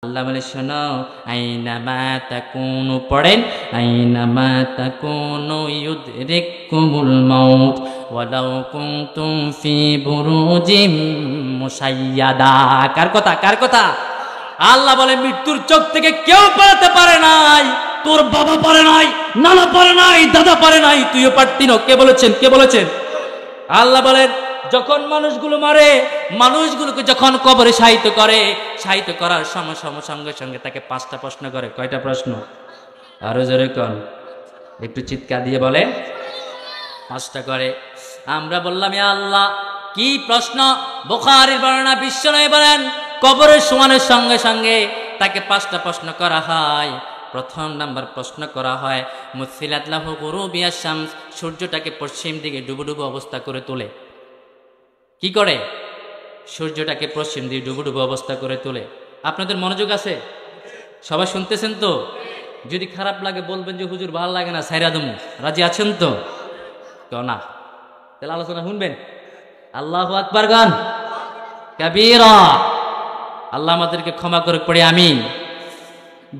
আল্লাহ বলে শোনো, আইনামা তাকুনু পড়েন, আইনামা তাকুনু ইউদরিকুমুল মাউত ওয়ালাউ কুনতুম ফি বুরুজিম মুশাইয়াদা। কার কথা? কার কথা? আল্লাহ বলে মৃত্যুর চোখ থেকে কেউ পালাতে পারে নাই। তোর বাবা পারে নাই, নানা পারে নাই, দাদা পারে নাই, তুইও পারতি না। কে বলেছেন? কে বলেছেন? আল্লাহ বলেন যখন মানুষগুলো মারে, মানুষগুলোকে যখন কবরে শায়িত করে, শায়িত করার সঙ্গে সঙ্গে তাকে 5টা প্রশ্ন করে। কয়টা প্রশ্ন? আরো জোরে কোন, একটু চিৎকার দিয়ে বলে। 5টা করে। আমরা বললাম ইয়া আল্লাহ কি প্রশ্ন? বুখারীর বর্ণনা, বিশ্বনবী বলেন কবরে শোয়ানোর সঙ্গে সঙ্গে তাকে 5টা প্রশ্ন করা হয়। প্রথম নাম্বার প্রশ্ন করা হয় মুসিলাত লাহু গুরুবিয়াশ শামস, সূর্যটাকে পশ্চিম দিকে ডুবুডুবু অবস্থা করে তোলে। কি করে? সূর্যটাকে পশ্চিম দিকে ডুবুডুবু অবস্থা করে তোলে। আপনাদের মনোযোগ আছে? সবাই শুনতেছেন তো? যদি খারাপ লাগে বলবেন যে হুজুর ভালো লাগে না, সাইরা দমু। রাজি আছেন তো? কেউ না? তাহলে আলোচনা শুনবেন। আল্লাহু আকবার গান কাবীরা। আল্লাহ আমাদেরকে ক্ষমা করে পড়ে আমিন।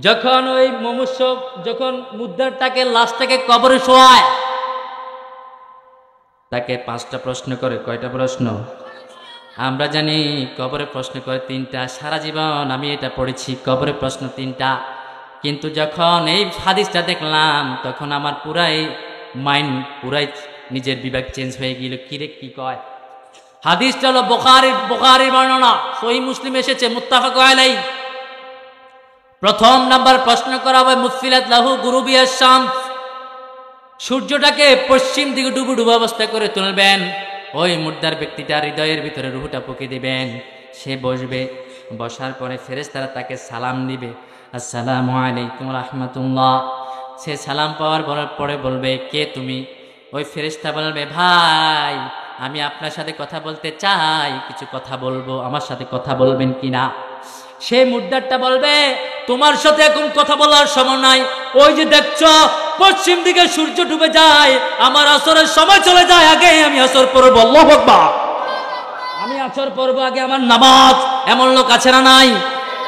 যখন ওই মনুষ্য যখন মুদ্রাটাকে লাশটাকে কবরে শোয়ায়, তাকে 5টা প্রশ্ন করে। কয়টা প্রশ্ন? আমরা জানি কবরে প্রশ্ন করে 3টা। সারা জীবন আমি এটা পড়েছি, কবরে প্রশ্ন 3টা। কিন্তু যখন এই হাদিসটা দেখলাম তখন আমার পুরাই মাইন্ড, পুরাই নিজের বিবেক চেঞ্জ হয়ে গেল। কিরে কি কয়? হাদিসটা হলো বুখারীর বর্ণনা, সহিহ মুসলিম এসেছে, মুত্তাফাক আলাইহি। প্রথম নাম্বার প্রশ্ন করা হবে মুসিলাত লাহু গুরুবিয়াশ শামস, সূর্যটাকে পশ্চিম দিকে ডুবুডুবু অবস্থা করে তুলবেন। ওই মুর্দার ব্যক্তিটার হৃদয়ের ভিতরে রুহটা পুকে দিবেন। সে বসবে, বসার পরে ফেরেশতারা তাকে সালাম দিবে, আসসালামু আলাইকুম রাহমাতুল্লাহ। সে সালাম পাওয়ার পরে বলবে কে তুমি? ওই ফেরেশতা বলবে ভাই আমি আপনার সাথে কথা বলতে চাই, কিছু কথা বলবো, আমার সাথে কথা বলবেন কিনা? সেই মুর্দারটা বলবে তোমার সাথে এখন কথা বলার সময় নাই, ওই যে দেখছো পশ্চিম দিকে সূর্য ডুবে যায়, আমার আসরের সময় চলে যায়, আগে আমি আসর পড়ব। আল্লাহু আকবার। আমি আসর পড়ব আগে আমার নামাজ। এমন লোক আছে না নাই?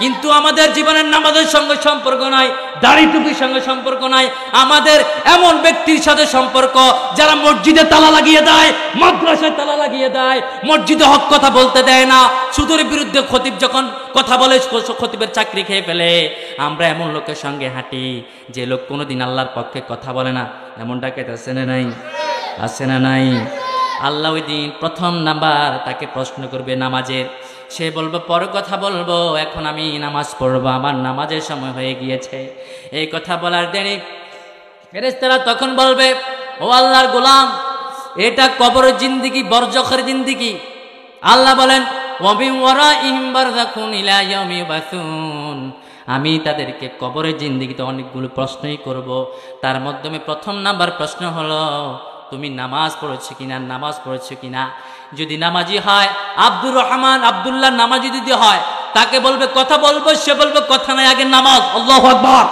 কিন্তু আমাদের জীবনের নামাজের সঙ্গে সম্পর্ক নাই, দাড়ি টুপির সঙ্গে সম্পর্ক নাই। আমাদের এমন ব্যক্তির সাথে সম্পর্ক যারা মসজিদে তালা লাগিয়ে দেয়, মাদ্রাসায় তালা লাগিয়ে দেয়, মসজিদে হক কথা বলতে দেয় না, সুদের বিরুদ্ধে খতিব যখন কথা বলে খতিবের চাকরি খেয়ে ফেলে। আমরা এমন লোকের সঙ্গে হাঁটি যে লোক কোনোদিন আল্লাহর পক্ষে কথা বলে না। এমনটাকে আছে না নাই? আছে না নাই? আল্লাহ ওই দিন প্রথম নাম্বার তাকে প্রশ্ন করবে নামাজের। সে বলবে পরে কথা বলবো, এখন আমি নামাজ পড়বো, আমার নামাজের সময় হয়ে গিয়েছে। এই কথা বলার দেরি ফেরেশতারা তখন বলবে ও আল্লাহর গোলাম, এটা কবরের জিন্দেগি, বরজখের জিন্দেগি। আল্লাহ বলেন ওয়াবিন ওয়ারাইহিম বারযাখুন ইলা ইয়াউমি ইউবাসুন, আমি তাদেরকে কবরের জিন্দেগিতে অনেকগুলো প্রশ্নই করব। তার মাধ্যমে প্রথম নাম্বার প্রশ্ন হলো তুমি নামাজ পড়েছো কিনা, নামাজ পড়েছো কিনা। যদি নামাজি হয়, আব্দুর রহমান আব্দুল্লাহ নামাজি যদি হয়, তাকে বলবে কথা বলবো, সে বলবে কথা নাই, আগে নামাজ। আল্লাহু আকবার।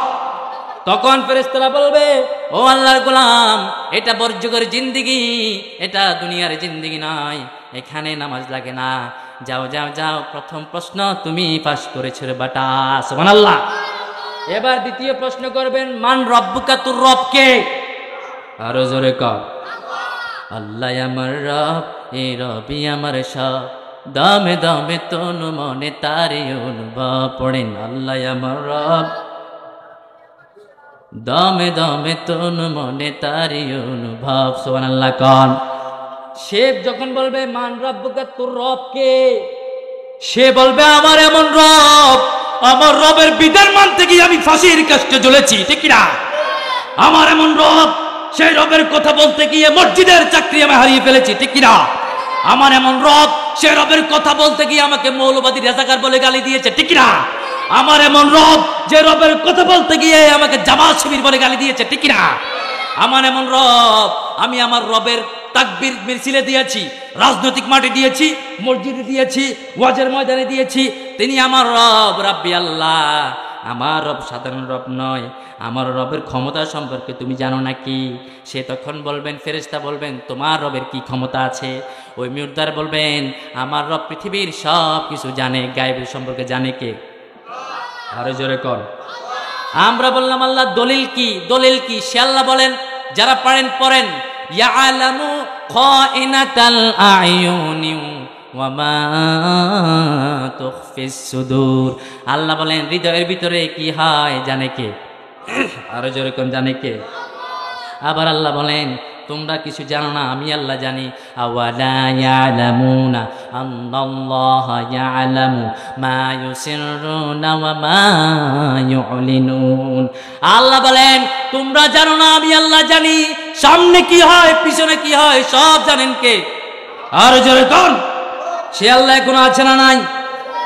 তখন ফেরেশতারা বলবে ও আল্লাহর গোলাম, এটা বরজখের জিন্দেগি, এটা দুনিয়ার জিন্দেগি নয়, এখানে নামাজ লাগে না। যাও যাও যাও, প্রথম প্রশ্ন তুমি পাস করেছো রে বাটা। সুবহানাল্লাহ। এবার দ্বিতীয় প্রশ্ন করবেন মান রব্বুকা, তোর রব কে? আরো জোরে কর। আল্লাহ আমার রব, এই রবি আমার সব, দমে দমে তনু মনে তারে অনুভব। পড়েন আল্লাহ আমার রব, দমে দমে তনু মনে তারে অনুভব। সুবহানাল্লাহ কন। সে যখন বলবে মান রব্বুকা, তোর রব কে? সে বলবে আমার এমন রব, আমার রবের বিধান মানতে গিয়ে আমি ফাঁসির কাস্টে জ্বলেছি, ঠিক না? আমার এমন রব, সেই রবের কথা বলতে গিয়ে মসজিদের চাকরি আমি হারিয়ে ফেলেছি, ঠিক কিনা? আমার এমন রব, সেই রবের কথা বলতে গিয়ে আমাকে মৌলবাদী রাজাকার বলে গালি দিয়েছে, ঠিক কিনা? আমার এমন রব, যে রবের কথা বলতে গিয়ে আমাকে জামাত শিবির বলে গালি দিয়েছে, ঠিক কিনা? আমার এমন রব, আমি আমার রবের তাকবীর মিছিলে দিয়েছি, রাজনৈতিক মাঠে দিয়েছি, মসজিদে দিয়েছি, ওয়াজের ময়দানে দিয়েছি। তিনি আমার রব, রাব্বি আল্লাহ। আমার রব সাধারণ রব নয়, আমার রবের ক্ষমতা সম্পর্কে তুমি জানো নাকি? সে তখন বলবেন, ফেরেশতা বলবেন তোমার রবের কি ক্ষমতা আছে? ওই মুর্দার বলবেন আমার রব পৃথিবীর সব কিছু জানে, গায়েবের সম্পর্কে জানে কে? আরো জোরে কর। আমরা বললাম আল্লাহ দলিল কি, দলিল কি? সে আল্লাহ বলেন, যারা পারেন পড়েন, ইয়ালামু খাইনাতাল আয়ুনি ওয়া মা তুখফিস সুদূর। আল্লাহ বলেন হৃদয়ের ভিতরে কি হয় জানে কে? আরো জোরে কোন জানে কে? আবার আল্লাহ বলেন তোমরা কিছু জানো না, আমি আল্লাহ জানি। আওয়ালা ইয়ালামুনা আল্লাল্লাহা ইয়ালামু মা ইউসিররুনা ওয়া মা ইউলিনুন। আল্লাহ বলেন তোমরা জানো না, আমি আল্লাহ জানি। সামনে কি হয় পিছনে কি হয় সব জানেন কে? আর জোরে কোন? সে আল্লাহ এখন আছে না নাই?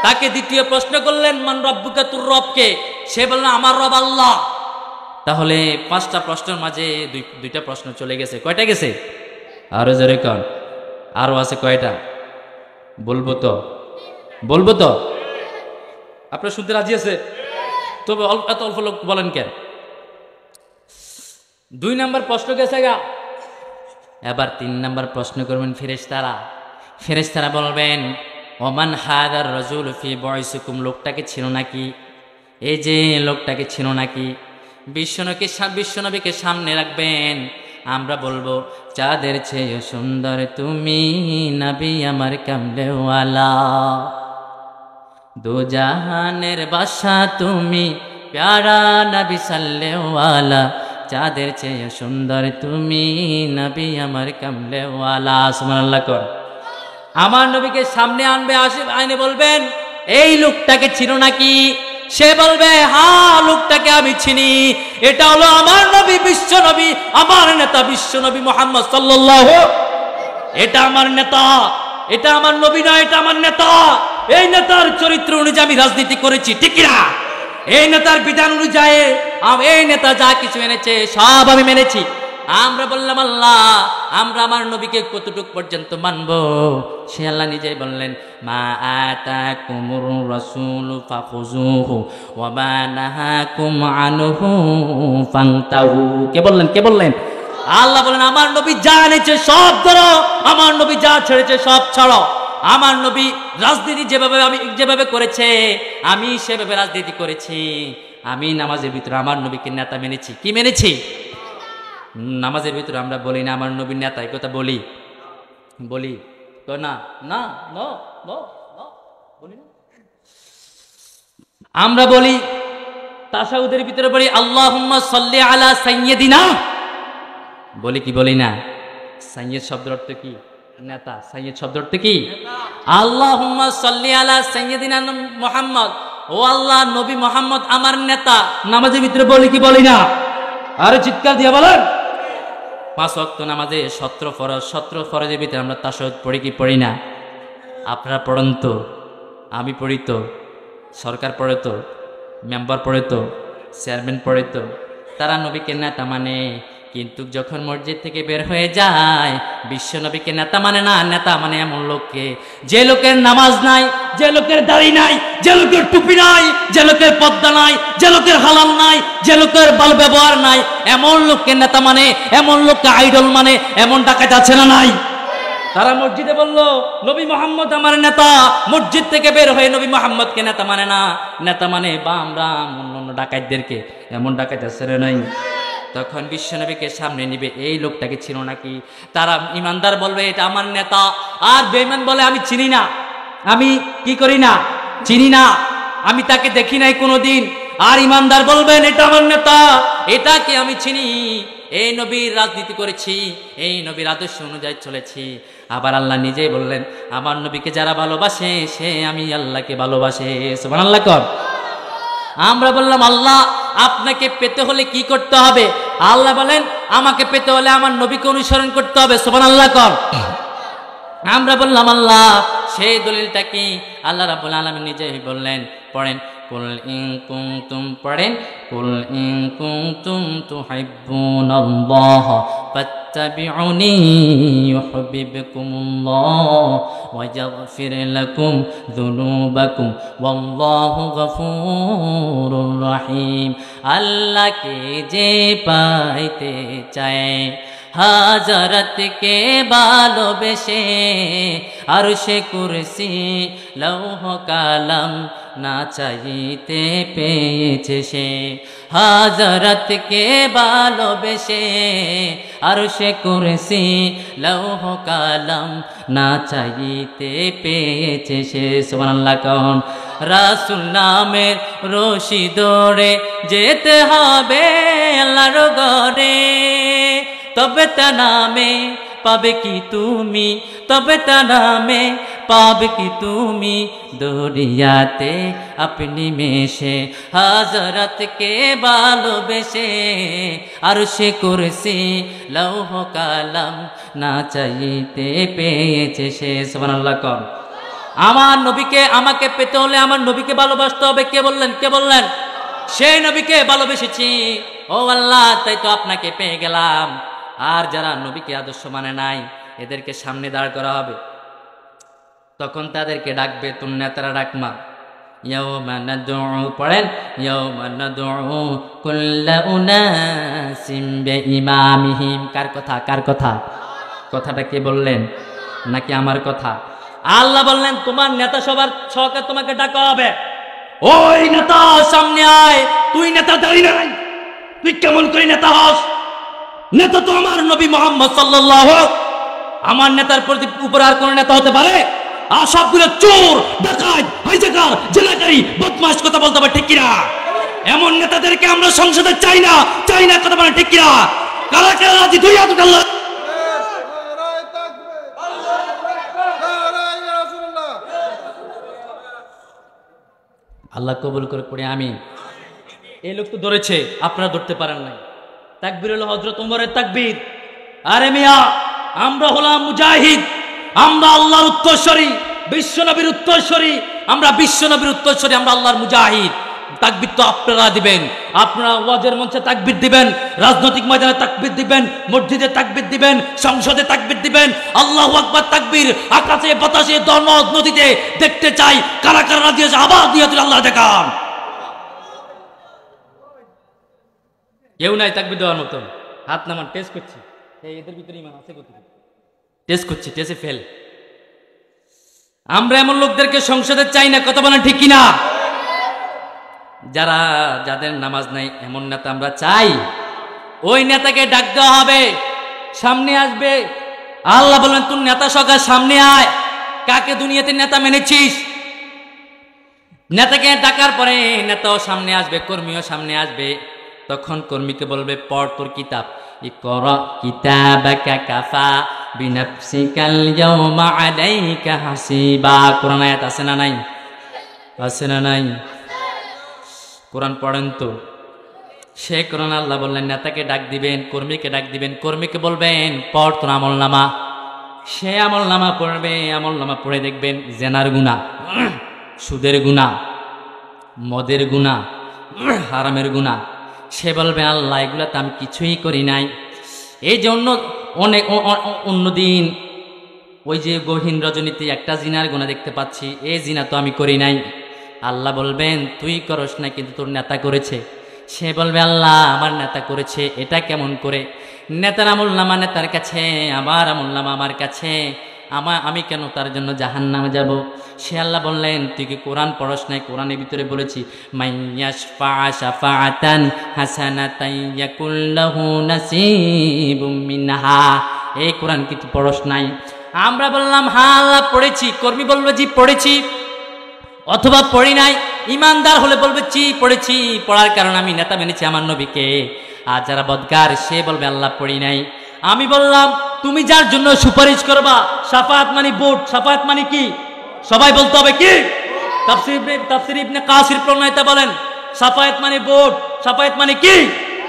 তাকে দ্বিতীয় প্রশ্ন করলেন মান রব্বুকা, তোর রব কে? সে বলল আমার রব আল্লাহ। তাহলে পাঁচটা প্রশ্নের মাঝে দুইটা প্রশ্ন চলে গেছে। কয়টা গেছে? আরো জোরে কন। আরো আছে কয়টা? বলবো তো, বলবো তো? আপনার শুনতে রাজি আছে? তবে এত অল্প লোক বলেন কেন? 2 নাম্বার প্রশ্ন গেছে গা। এবার 3 নাম্বার প্রশ্ন করবেন ফেরেশতারা। ফেরেশতারা বলবেন ওমান হাদার রাজুল ফি বয়সিকুম, লোকটাকে ছিল নাকি? এই যে লোকটাকে ছিল নাকি? বিশ্বনবীকে সামনে রাখবেন। আমরা বলবো চাঁদের চেয়ে সুন্দর তুমি নবী আমার কামলেওয়ালা, দু জাহানের বাদশা তুমি প্যারা নবী সাল্লেওয়ালা, চাঁদের চেয়ে সুন্দর তুমি নবী আমার কামলেওয়ালা। সুবহানাল্লাহ কর। আমার নবীকে সামনে আনবে, আইনে বলবেন এই লোকটাকে ছিল নাকি? সে বলবে হ্যাঁ লোকটাকে আমি চিনি, এটা হলো আমার নবী বিশ্ব নবী, আমার নেতা বিশ্ব নবী মুহাম্মদ সাল্লাল্লাহু। এটা আমার নেতা, এটা আমার নবী না, এটা আমার নেতা। এই নেতার চরিত্র অনুযায়ী আমি রাজনীতি করেছি, ঠিক না? এই নেতার বিধান অনুযায়ী এই নেতা যা কিছু এনেছে সব আমি মেনেছি। আমরা বললাম আল্লাহ আমরা আমার নবীকে কতটুক পর্যন্ত মানবো? সে আল্লাহ নিজেই বললেন মা আতাকুমুর রাসূলু ফাখুযুহু ওয়া মা নাহাকুম আনহু ফান্তাহু। কে বললেন? কে বললেন? আল্লাহ বলেন আমার নবী যা এনেছে সব ধরো, আমার নবী যা ছেড়েছে সব ছাড়ো। আমার নবী রাজনীতি যেভাবে করেছে আমি সেভাবে রাজনীতি করেছি। আমি নামাজের ভিতরে আমার নবীকে নেতা মেনেছি। কি মেনেছি? নামাজের ভিতরে আমরা বলি না আমার নবীর নেতা, এই কথা বলি? বলি তো না? না নো নো নো বলি না। আমরা বলি তাশাহুদের ভিতরে বলি আল্লাহুম্মা সাল্লি আলা সাইয়্যিদিনা, বলি কি বলি না? সাইয়্যিদ শব্দের অর্থ কি? নেতা। সাইয়্যিদ শব্দের অর্থ কি? আল্লাহুম্মা সাল্লি আলা সাইয়্যিদিনা মুহাম্মদ, ও আল্লাহ নবী মুহাম্মদ আমার নেতা। নামাজের ভিতরে বলি কি বলি না? আরে চিৎকার দিয়ে বলেন। 5 ওয়াক্ত নামাজে 17 ফরজের ভিতরে আমরা তাশাহুদ পড়ি কি পড়ি না? আপনারা পড়েন তো, আমি পড়ি তো, সরকার পড়ে তো, মেম্বার পড়ে তো, চেয়ারম্যান পড়ে তো। তারা নবীকে নেতা মানে, কিন্তু যখন মসজিদ থেকে বের হয়ে যায় বিশ্ব নবীকে নেতা মানে না। নেতা মানে এমন লোককে, যে লোকের নামাজ নাই, যে লোকের দাড়ি নাই, যে লোকের টুপি নাই, যে লোকের পর্দা নাই, যে লোকের হালাল নাই, যে লোকের বাল ব্যবহার নাই, এমন লোককে নেতা মানে, এমন লোককে আইডল মানে। এমন ডাকাত আছে না নাই? তারা মসজিদে বলল নবী মুহাম্মদ আমার নেতা, মসজিদ থেকে বের হয়ে নবী মুহাম্মদকে নেতা মানে না। নেতা মানে বাম রাম অন্য ডাকাতদেরকে। এমন ডাকাত আছে না নাই? তখন বিশ্বনবীকে সামনে নিবে, এই লোকটাকে ছিল নাকি? তারা ইমানদার বলবে এটা আমার নেতা, আর বেঈমান বলে আমি চিনি না, আমি কি করি না, চিনি না, আমি তাকে দেখি নাই কোনোদিন। আর ইমানদার বলবেন এটা আমার নেতা, এটাকে আমি চিনি, এই নবীর রাজনীতি করেছি, এই নবীর আদর্শ অনুযায়ী চলেছি। আবার আল্লাহ নিজেই বললেন আমার নবীকে যারা ভালোবাসে সে আমি আল্লাহকে ভালোবাসে। সুবহানাল্লাহ কর। আমরা বললাম আল্লাহ আপনাকে পেতে হলে কি করতে হবে? আল্লাহ বলেন আমাকে পেতে হলে আমার নবীকে অনুসরণ করতে হবে। সুবহানাল্লাহ কর। আমরা বললাম আল্লাহ সেই দলিলটা কি? আল্লাহ রাব্বুল আলামিন নিজেই বললেন, পড়েন কুল ইন কুনতুম, পড়েন কুল ইন কুনতুম তুহিব্বুনাল্লাহ ফাত্তাবিউনি ইউহিব্বুকুমুল্লাহ ওয়া ইয়াগফির লাকুম যুনুবাকুম ওয়াল্লাহু গফুরুর রহিম। আল্লাহকে যে পাইতে চায় হাজরতকে ভালোবেসে, আরশে কুরসি লৌহ কালাম না চাইতে পেয়েছে সে, হযরতকে ভালোবেসে আরশে কুরসি লৌহ কালাম না চাইতে পেয়েছে সে। সুবহানাল্লাহ কন। রাসূল নামের রশি ধরে যেতে হবে আল্লাহর ঘরে, তবে তা নামে পাবে কি তুমি, তবে তা নামে পাবে কি তুমি, দরিয়াতে আপনি মেশে হযরতকে ভালোবেসে আরশে কুরসি লৌহ কালাম না চাইতে পেয়েছে সে। সুবহানাল্লাহ কন। আমার নবীকে আমাকে পেতে হলে আমার নবীকে ভালোবাসতে হবে। কে বললেন? কে বললেন? সেই নবীকে ভালোবেসেছি ও আল্লাহ, তাই তো আপনাকে পেয়ে গেলাম। আর যারা নবীকে আদর্শ মানে নাই এদেরকে সামনে দাঁড় করা হবে, তখন তাদেরকে ডাকবে তোর নেতারা ডাকমা। ইয়াউমা নাদউ, পড়েন, ইয়াউমা নাদউ কুল্লা উনাসিম বিইমামিহিম। কার কথা? কার কথা? কথাটা কে বললেন? নাকি আমার কথা? আল্লাহ বললেন তোমার নেতা সবার ছকে তোমাকে ডাকা হবে। ওই নেতা সামনে আয়। তুই নেতা দাঁড়িয়ে নাই, তুই কেমন করে নেতা হস? নেতা তো আমার নবী মুহাম্মদ সাল্লাল্লাহু। আমার নেতার প্রতি উপর আর কোন নেতা হতে পারে? আর সবগুলো চোর, ডাকাত, হাইজাকার, জেলাকারী, বদমাশ, কথা বলতে হবে ঠিক কিনা? এমন নেতাদেরকে আমরা সংসদে চাই না, চাই না, কথা বলে ঠিক কিনা? কারা কারা রাজি? দুই হাত উঠান। আল্লাহ কবুল করে পড়ে আমিন। এই লোক তো ধরেছে, আপনারা ধরতে পারেন নাই। তাকবীর হলো হযরত ওমরের তাকবীর। আরে মিয়া, আমরা হলাম মুজাহিদ, আমরা আল্লাহর উত্তরসূরি, বিশ্বনবীর উত্তরসূরি, আমরা বিশ্বনবীর উত্তরসূরি, আমরা আল্লাহর মুজাহিদ। তাকবীর তো আপনারা দিবেন, আপনারা ওয়াজের মঞ্চে তাকবীর দিবেন, রাজনৈতিক ময়দানে তাকবীর দিবেন, মসজিদে তাকবীর দিবেন, সংসদে তাকবীর দিবেন। আল্লাহু আকবার তাকবীর। আকাশে বাতাসে নদ নদীতে দেখতে চাই কারা কারা রাজি আছে। আবার দিয়ে আল্লাহ দেখান। কেউ নাই তাকবীর দেওয়ার মতো। হাত নামান, টেস্ট করছি। এদের ভিতরে ইমান আছে কত? টেস্ট করছি, টেস্টে ফেল। আমরা এমন লোকদেরকে সংসদে চাই না, কথা বলেন ঠিক কিনা? যারা যাদের নামাজ নাই এমন নেতা আমরা চাই। ওই নেতাকে ডাক দেওয়া হবে, সামনে আসবে। আল্লাহ বলেন তুই নেতা সকাল সামনে আয়। কাকে দুনিয়াতে নেতা মেনেছিস? নেতাকে ডাকার পরে নেতাও সামনে আসবে, কর্মীও সামনে আসবে। তখন কর্মীকে বলবে পড় তোর কিতাব। ইকরা কিতাবাকা কাফা বিনাফসিকাল ইয়াওমা আলাইকা হাসিবা। কোরআন আয়াত আছে না নাই? আছে না নাই? কোরআন পড়েন তো। সে কোরআন আল্লাহ বললেন নেতাকে ডাক দিবেন, কর্মীকে ডাক দিবেন, কর্মীকে বলবেন পড় তোর আমল নামা। সে আমল নামা পড়বে, আমল নামা পড়ে দেখবেন জেনার গুনাহ, সুদের গুনাহ, মদের গুনাহ, হারামের গুনাহ। সে বলবে আল্লাহ এগুলা তো আমি কিছুই করি নাই। এই জন্য অনেক অন্যদিন ওই যে গহীন রজনীতে একটা জিনার গুনাহ দেখতে পাচ্ছি, এই জিনা তো আমি করি নাই। আল্লাহ বলবেন তুই করস না, কিন্তু তোর নেতা করেছে। সে বলবে আল্লাহ আমার নেতা করেছে, এটা কেমন করে? নেতার আমল নামা নেতার কাছে, আমার আমল নামা আমার কাছে, আমি কেন তার জন্য জাহান্নামে যাব? সে আল্লাহ বললেন তুই কি কোরআন পড়স নাই? কোরআনের ভিতরে বলেছি মাইয়াশফা শাফাআতান হাসানাতান ইয়াকুল লাহু নাসিবুম মিনহা। এই কোরআন কি তুই পড়স নাই? আমরা বললাম হ্যাঁ আল্লাহ পড়েছি। কর্মী বলবে জি পড়েছি, অথবা পড়ি নাই। ইমানদার হলে বলবে জি পড়েছি, পড়ার কারণে আমি নেতা মেনেছি আমার নবীকে। আর যারা বদকার সে বলবে আল্লাহ পড়ি নাই। আমি বললাম তুমি যার জন্য সুপারিশ করবা, শাফাআত মানে ভোট। শাফাআত মানে কি? সবাই বলতে হবে কি? তাফসীর ইবনে কাসির প্রণেতা বলেন শাফাআত মানে ভোট। শাফাআত মানে কি?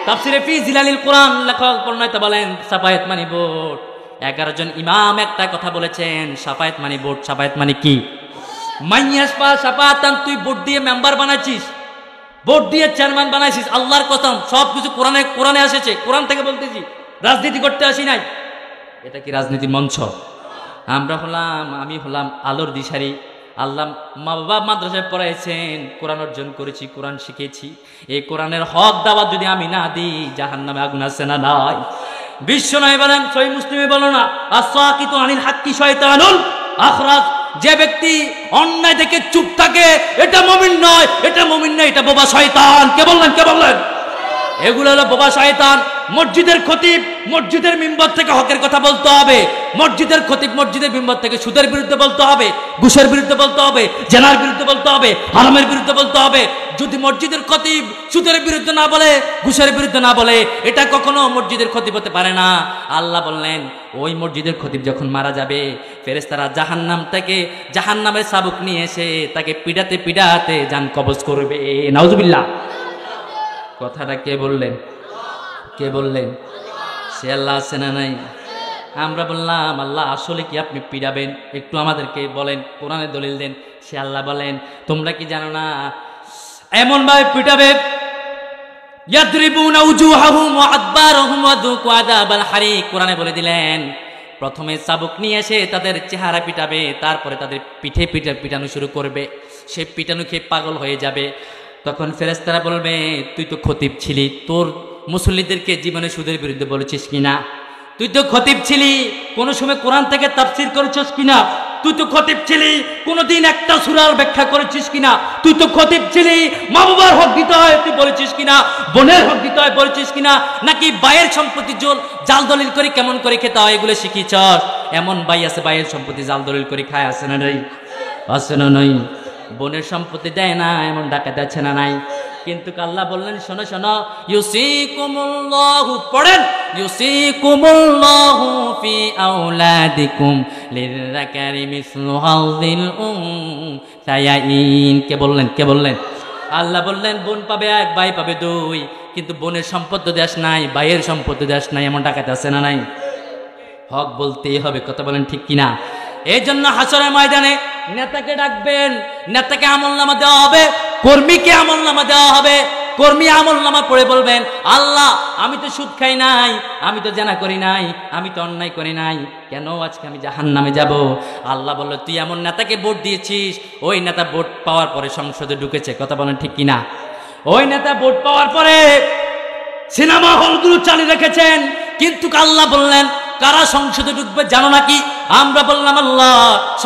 তাফসীরে ফি জিলালিল কোরআন লেখক প্রণেতা বলেন শাফাআত মানে ভোট। 11 জন ইমাম একটা কথা বলেছেন, শাফাআত মানে ভোট। শাফাআত মানে কি? মাইয়াশফা শাফাআতান, তুই ভোট দিয়ে মেম্বার বানাইছিস, ভোট দিয়ে চেয়ারম্যান বানাইছিস। আল্লাহর কসম সবকিছু কোরআনে এসেছে, কোরআন থেকে বলতেছি, রাজনীতি করতে আসি নাই। এটা কি রাজনীতির মঞ্চ? আমি হলাম আলোর দিশারি। আল্লাহ মা বাবা মাদ্রাসায় পড়াইছেন, কোরআন অর্জন করেছি, কোরআন শিখেছি। এই কোরআনের হক দাওয়াত যদি আমি না দিই জাহান্নামে আগুন আছে না নাই? বিশ্ব নয় বলেন, সহিহ মুসলিমে বলো না আস-সাকিতু আনিল হাক্কি শয়তানুল আখরাজ। যে ব্যক্তি অন্যায় থেকে চুপ থাকে এটা মুমিন নয়, এটা মুমিন নয়, এটা বোবা শয়তান। কে বললেন? কে বললেন? এগুলো হলো বোবা শয়তান। মসজিদের খতিব মসজিদের মিম্বর থেকে হকের কথা বলতে হবে। মসজিদের খতিব মসজিদের মিম্বর থেকে সুদের বিরুদ্ধে বলতে হবে, ঘুষের বিরুদ্ধে বলতে হবে, জেনার বিরুদ্ধে বলতে হবে, হারামের বিরুদ্ধে বলতে হবে। যদি মসজিদের খতিব সুদের বিরুদ্ধে না বলে, ঘুষের বিরুদ্ধে না বলে, এটা কখনো মসজিদের খতিব হতে পারে না। আল্লাহ বললেন ওই মসজিদের খতিব যখন মারা যাবে, ফেরেশতারা জাহান্নাম থেকে জাহান্নামের চাবুক নিয়ে এসে তাকে পিটাতে পিটাতে জান কবজ করবে। নাউজুবিল্লাহ। কথাটা কে বললেন? কে বললেন? সে আল্লাহ আছে না নাই? আমরা বললাম আল্লাহ আসলে কি আপনি পিড়াবেন, একটু আমাদেরকে বলেন, কোরআনে দলিল দেন। সে আল্লাহ বলেন তোমরা কি জানো না এমন ভাবে পিটাবে, ইয়াদরিবুনা উজুহাহুম ওয়া আদবারহুম ওয়া যুকু আযাবাল হারিক। কোরআনে বলে দিলেন প্রথমে চাবুক নিয়ে এসে তাদের চেহারা পিটাবে, তারপরে তাদের পিঠে পিঠে পিটানো শুরু করবে। সে পিটানো খেয়ে পাগল হয়ে যাবে। তখন ফেরেশতারা বলবে তুই তো খতিব ছিলি, তোর মুসল্লিদেরকে জীবনে সুদের বিরুদ্ধে বলেছিস কিনা? তুই তো খতিব ছিলি, কোন সময় কোরআন থেকে তাফসীর করেছিস কিনা? তুই তো খতিব ছিলি, কোনদিন একটা সূরার ব্যাখ্যা করেছিস কিনা? তুই তো খতিব ছিলি, মা বাবার হক দিতে হয় তুই বলেছিস কিনা? বোনের হক দিতে হয় বলেছিস কিনা? নাকি বাইয়ের সম্পত্তি জাল দলিল করে কেমন করে খেতে হয় এগুলো শিখিছস? এমন ভাই আছে বাইয়ের সম্পত্তি জাল দলিল করে খায়, আছে না নাই? আছে না নাই? বোনের সম্পত্তি দেয় না এমন ডাকাত আছে না নাই? কিন্তু আল্লাহ বললেন শোনো শোনো, ইউসিকুমুল্লাহু, পড়েন, ইউসিকুমুল্লাহু ফি আওলাদিকুম লিযযাকারি মিসলু হাযিল উনসায়াইন। কে বললেন? কে বললেন? আল্লাহ বললেন বোন পাবে এক, ভাই পাবে দুই, কিন্তু বোনের সম্পত্তি দেশ নাই, ভাইয়ের সম্পত্তি দেশ নাই, এমন ডাকাত আছে না নাই? হক বলতেই হবে, কথা বলেন ঠিক কিনা? এই জন্য হাসরের ময়দানে নেতাকে ডাকবেন, নেতাকে আমলনামা দেওয়া হবে, কর্মীকে আমলনামা দেওয়া হবে। কর্মী আমলনামা পড়ে বলবেন আল্লাহ আমি তো সুদ খাই নাই, আমি তো জেনা করি নাই, আমি তো অন্যায় করি নাই, কেন আজকে আমি জাহান্নামে যাব? আল্লাহ বলল তুই এমন নেতাকে ভোট দিয়েছিস, ওই নেতা ভোট পাওয়ার পরে সংসদে ঢুকেছে, কথা বলেন ঠিক কিনা? ওই নেতা ভোট পাওয়ার পরে সিনেমা হলগুলো চালিয়ে রেখেছেন, কিন্তু আল্লাহ বললেন কারা সংসদে ঢুকবে জানো নাকি? আমরা বললাম আল্লাহ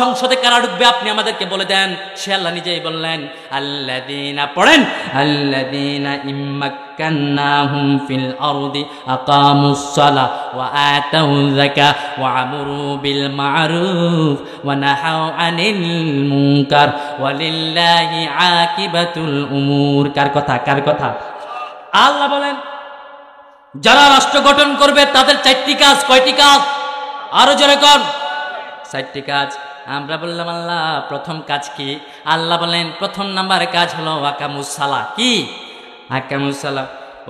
সংসদে কারা ঢুকবে আপনি আমাদেরকে বলে দেন। সে আল্লাহ নিজেই বললেন আল্লাযীনা, পড়েন, আল্লাযীনা ইম্মাক্কান্নাহুম ফিল আরদি আকামুস সালাহ ওয়া আতাউয যাকাহ ওয়া আমরু বিল মা'রুফ ওয়া নাহাউ আনিল মুনকার ওয়ালিল্লাহি আকিবাতুল উমুর। কার কথা? কার কথা? আল্লাহ বলেন যারা রাষ্ট্র গঠন করবে তাদের চারটি কাজ। কয়টি কাজ? আরো জোরে কর। চারটি কাজ। আমরা বললাম আল্লাহ প্রথম কাজ কি? আল্লাহ বলেন প্রথম নাম্বার কাজ হলো আকামুস সালাহ। কি? আকামুস সালাহ।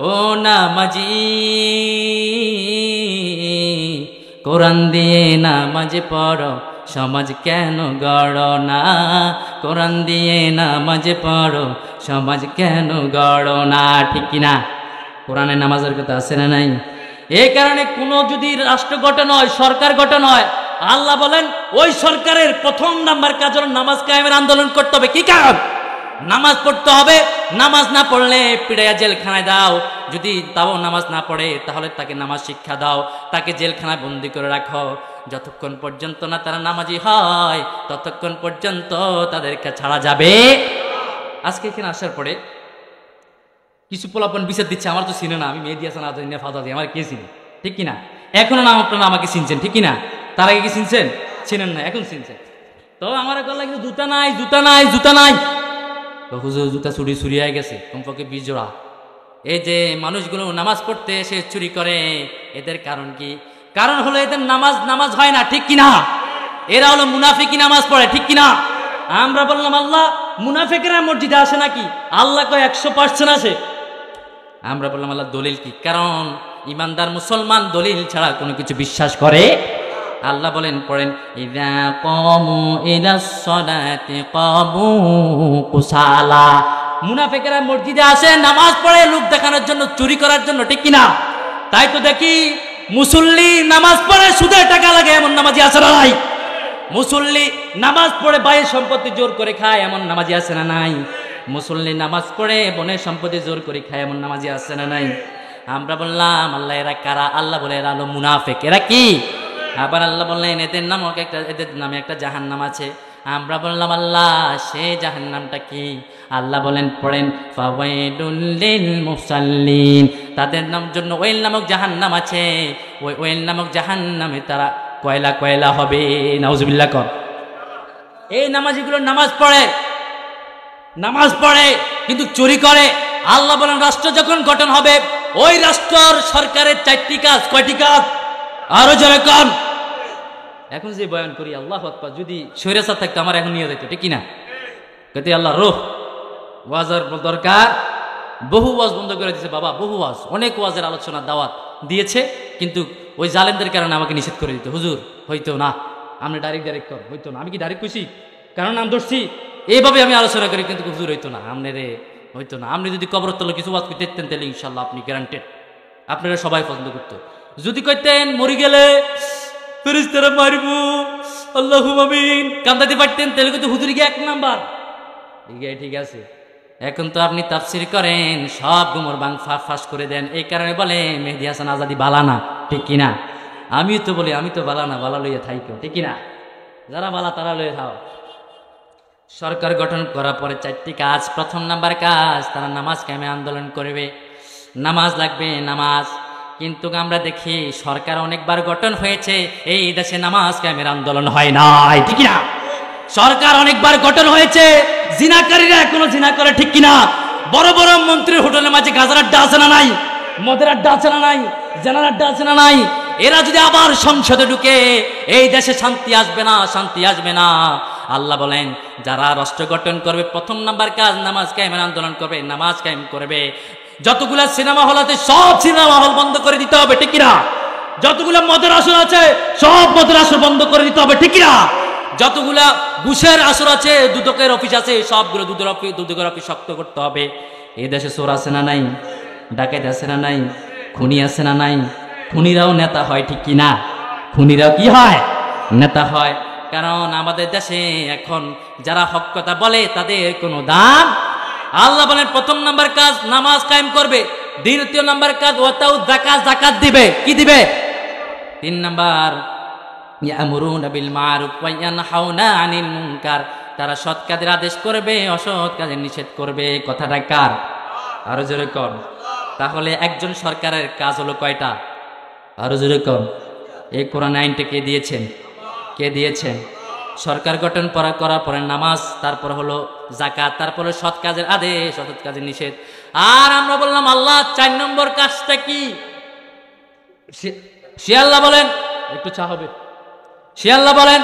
ও নামাজি কোরআন দিয়ে নামাজ পড়ো, সমাজ কেন গড়ো না? কোরআন দিয়ে নামাজ পড়ো, সমাজ কেন গড়ো না? ঠিক কিনা? কোরআনে নামাজের কথা আছে না নাই? এই কারণে কোনো যদি রাষ্ট্র গঠন হয়, সরকার গঠন হয়, আল্লাহ বলেন ওই সরকারের প্রথম নাম্বার কাজ হলো নামাজ কায়েমের আন্দোলন করতে হবে। কি কাজ? নামাজ পড়তে হবে। নামাজ না পড়লে পিড়াইয়া জেলখানায় দাও, যদি তাও নামাজ না পড়ে তাহলে তাকে নামাজ শিক্ষা দাও, তাকে জেলখানায় বন্দি করে রাখো। যতক্ষণ পর্যন্ত না তারা নামাজি হয় ততক্ষণ পর্যন্ত তাদেরকে ছাড়া যাবে। আজকে এখানে আসার পরে কিছু পোলাপন বিচার দিচ্ছে, আমার তো চিনে না, আমি মেয়ে দিয়েছে না ফাদা দিয়ে আমার কে চিনি, ঠিক কিনা? এখনো নাম আপনারা আমাকে চিনছেন, ঠিক কিনা? তার আগে কি চিনছেন? চিনেন না, এখন চিনছেন। তো আমার গলা কিন্তু জুতা নাই, জুতা নাই, জুতা নাই। হুজুর জুতা চুরি চুরি হয়ে গেছে কমপক্ষে 20 জোড়া। এই যে মানুষগুলো নামাজ পড়তে এসে চুরি করে, এদের কারণ কি? কারণ হলো এদের নামাজ হয় না, ঠিক কিনা? এরা হলো মুনাফিকি নামাজ পড়ে, ঠিক কিনা? আমরা বললাম আল্লাহ মুনাফিকেরা মসজিদে আসে নাকি? আল্লাহ কয় 100% আসে। আমরা বললাম আল্লাহ দলিল কি? কারণ ইমানদার মুসলমান দলিল ছাড়া কোনো কিছু বিশ্বাস করে। আল্লাহ বলেন পড়েন ইযা কামু ইলাস সালাতি কামু কুসালা। মুনাফিকেরা মসজিদে আসে নামাজ পড়ে লোক দেখানোর জন্য, চুরি করার জন্য, ঠিক কিনা? তাই তো দেখি মুসল্লি নামাজ পড়ে সুদের টাকা লাগে, এমন নামাজি আছে না নাই? মুসল্লি নামাজ পড়ে বাইয়ের সম্পত্তি জোর করে খায়, এমন নামাজি আছে না নাই? মুসল্লি নামাজ পড়ে বোনের সম্পত্তি জোর করে খায়, এমন নামাজি আছে না নাই? আমরা বললাম আল্লাহ এরা কারা? আল্লাহ বলে এরা হলো মুনাফিক। এরা কি? আবার আল্লাহ বললেন এদের নামে একটা জাহান্নাম আছে। আমরা বললাম আল্লাহ সে জাহান্নামটা কি? আল্লাহ বলেন পড়েন ফাওয়াইলুল লিল মুসাল্লিন, তাদের জন্য ওয়েল নামক জাহান্নাম আছে, ওই ওয়েল নামক জাহান্নামে তারা কয়লা কয়লা হবে। নাউজুবিল্লাহ কর। এই নামাজিগুলো নামাজ পড়ে কিন্তু চুরি করে। আল্লাহ বলেন রাষ্ট্র যখন গঠন হবে ওই রাষ্ট্রের সরকারের 4টি কাজ। কয়টি কাজ? আরো জোরে কর। এখন যে বয়ান করি আল্লাহু আকবার, যদি স্বৈরাচার থাকতো আমার এখন নিয়ে যেত, ঠিক কিনা? কইতে আল্লাহ রোহ ওয়াজের দরকার। বহু ওয়াজ বন্ধ করে দিয়েছে বাবা, বহু ওয়াজ, অনেক ওয়াজের আলোচনা দাওয়াত দিয়েছে, কিন্তু ওই জালেমদের কারণে আমাকে নিষেধ করে দিত। হুজুর হইতো না, আপনি ডাইরেক্ট কর, হইতো না। আমি কি ডাইরেক্ট কইছি? কারণ নাম ধরছি, এইভাবে আমি আলোচনা করি, কিন্তু হুজুর হইতো না, আপনি রে হইতো না। আপনি যদি কবর তলে কিছু ওয়াজ করতেন তাহলে ইনশাল্লাহ আপনি গ্যারান্টেড, আপনারা সবাই পছন্দ করতো। যদি কইতেন মরি গেলে ফেরেশতারা মারবো, আল্লাহুম্মা আমিন, কান্দাতে পারতেন, তাহলে কিন্তু হুজুর গিয়ে 1 নাম্বার। ঠিক আছে। এখন তো আপনি তাফসির করেন, সব গুমর বাং ফাঁস করে দেন। এই কারণে বলে মেহেদী হাসান আজাদি বালানা, ঠিক কিনা? আমিও তো বলি আমি তো বালানা, বালা লইয়া থাইকো, ঠিক কিনা? যারা বালা তারা লইয়া খাও। সরকার গঠন করার পরে 4টি কাজ। প্রথম নাম্বার কাজ, তারা নামাজ কায়েমে আন্দোলন করবে। নামাজ লাগবে, নামাজ। কিন্তু আমরা দেখি সরকার অনেকবার গঠন হয়েছে, এই দেশে নামাজ কায়েমের আন্দোলন হয় নাই, ঠিক কিনা? সরকার অনেকবার গঠন হয়েছে, জিনাকারীরা এখনো জিনা করে, ঠিক কিনা? বড় বড় মন্ত্রীর হোটেলের মাঝে গাজার আড্ডা আছে না নাই? মদের আড্ডা আছে না নাই? জেনার আড্ডা আছে না নাই? এরা যদি আবার সংসদে ঢুকে এই দেশে শান্তি আসবে না, শান্তি আসবে না। আল্লাহ বলেন যারা রাষ্ট্র গঠন করবে প্রথম নাম্বার কাজ নামাজ কায়েমের আন্দোলন করবে, নামাজ কায়েম করবে। যতগুলা সিনেমা হল আছে সব সিনেমা হল বন্ধ করে দিতে হবে, ঠিক কিনা? যতগুলা মদের আসর আছে সব মদের আসর বন্ধ করে দিতে হবে, ঠিক কিনা? যতগুলা ঘুষের আসর আছে, দুদকের অফিস আছে, সবগুলো দুদকের অফিস শক্ত করতে হবে। এই দেশে চোর আছে না নাই? ডাকাত আছে না নাই? খুনি আছে না নাই? খুনিরাও নেতা হয়, ঠিক কিনা? খুনিরাও কি হয়? নেতা হয়। কারণ আমাদের দেশে এখন যারা হক কথা বলে তাদের কোনো দাম। আল্লাহ বলেন প্রথম নাম্বার কাজ নামাজ কায়েম করবে। দ্বিতীয় নাম্বার কাজ ওয়াতাউ যাকাত, যাকাত দিবে। কি দিবে? 3 নাম্বার ইয়ামুরুনা বিল মারুফ ওয়া ইয়ানহাউনা আনিল মুনকার, তারা সৎ কাজের আদেশ করবে, অসৎ কাজের নিষেধ করবে। কথাটা কার? আরো জোরে কর। তাহলে একজন সরকারের কাজ হলো কয়টা? আরো জোরে কর। এই কোরআন আইনটা কে দিয়েছেন? কে দিয়েছেন? সরকার গঠন করার পরে নামাজ, তারপর হলো যাকাত, তারপর সৎ কাজের আদেশ, অসৎ কাজের নিষেধ। আর আমরা বললাম আল্লাহ 4 নম্বর কাজটা কি? সে আল্লাহ বলেন, একটু চা হবে। সে আল্লাহ বলেন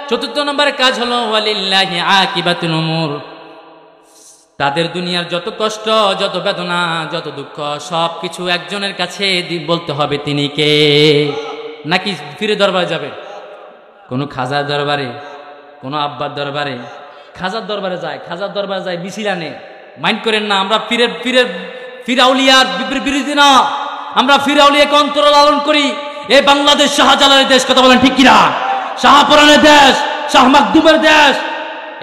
4র্থ নম্বরের কাজ হলো ওয়ালিল্লাহি আকিবাতুল উমুর, তাদের দুনিয়ার যত কষ্ট, যত বেদনা, যত দুঃখ সব কিছু একজনের কাছে বলতে হবে। তিনি কে? নাকি ফিরে দরবারে যাবে? কোনো খাজার দরবারে, কোনো আব্বার দরবারে? খাজার দরবারে যায়, খাজার দরবারে যায় মিছিল আনে। মাইন্ড করেন না, আমরা ফিরাউলিয়ার বিরোধী না, আমরা ফিরাউলিয়াকে অন্তর লালন করি। এই বাংলাদেশ শাহজালালের দেশ, কথা বলেন ঠিক কিনা? শাহপুরানের দেশ, শাহ মাকদুমের দেশ।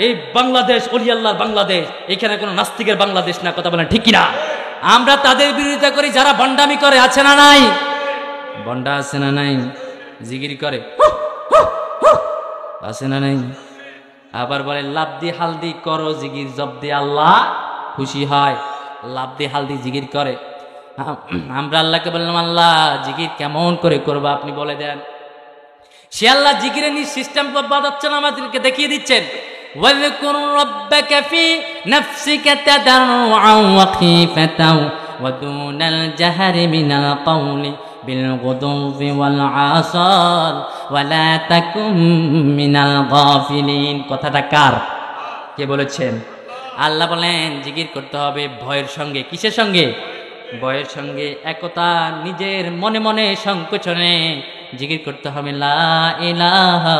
এই বাংলাদেশ ওলি আল্লাহর বাংলাদেশ, এখানে কোনো নাস্তিকের বাংলাদেশ না, কথা বলেন ঠিক কিনা? আমরা তাদের বিরোধিতা করি যারা বন্ডামি করে। আছে না নাই? বন্ডা আছে না নাই? জিগিরি করে আছে না নাই? আবার বলে লাভদি হালদি করো জিগির, জব্দি আল্লাহ খুশি হয়। লাভদি হালদি জিগির করে। আমরা আল্লাহকে বললাম আল্লাহ জিগির কেমন করে করবো আপনি বলে দেন। সে আল্লাহ জিগিরের সিস্টেম বাজাচ্ছেন, আমাদেরকে দেখিয়ে দিচ্ছেন। ওয়াযকুর রাব্বাকা ফি নাফসিকা তাদাররুআন ওয়া খীফাতান ওয়া দুনাল জাহরি মিনাল কওলি বিল গুদুবি ওয়াল আসাল ওয়া লা তাকুম মিনাল গাফিলিন। কথাটা কার? কে বলেছেন? আল্লাহ বলেন জিকির করতে হবে ভয়ের সঙ্গে। কিসের সঙ্গে? ভয়ের সঙ্গে। একতা নিজের মনে মনে সংকোচনে জিকির করতে হবে। লা ইলাহা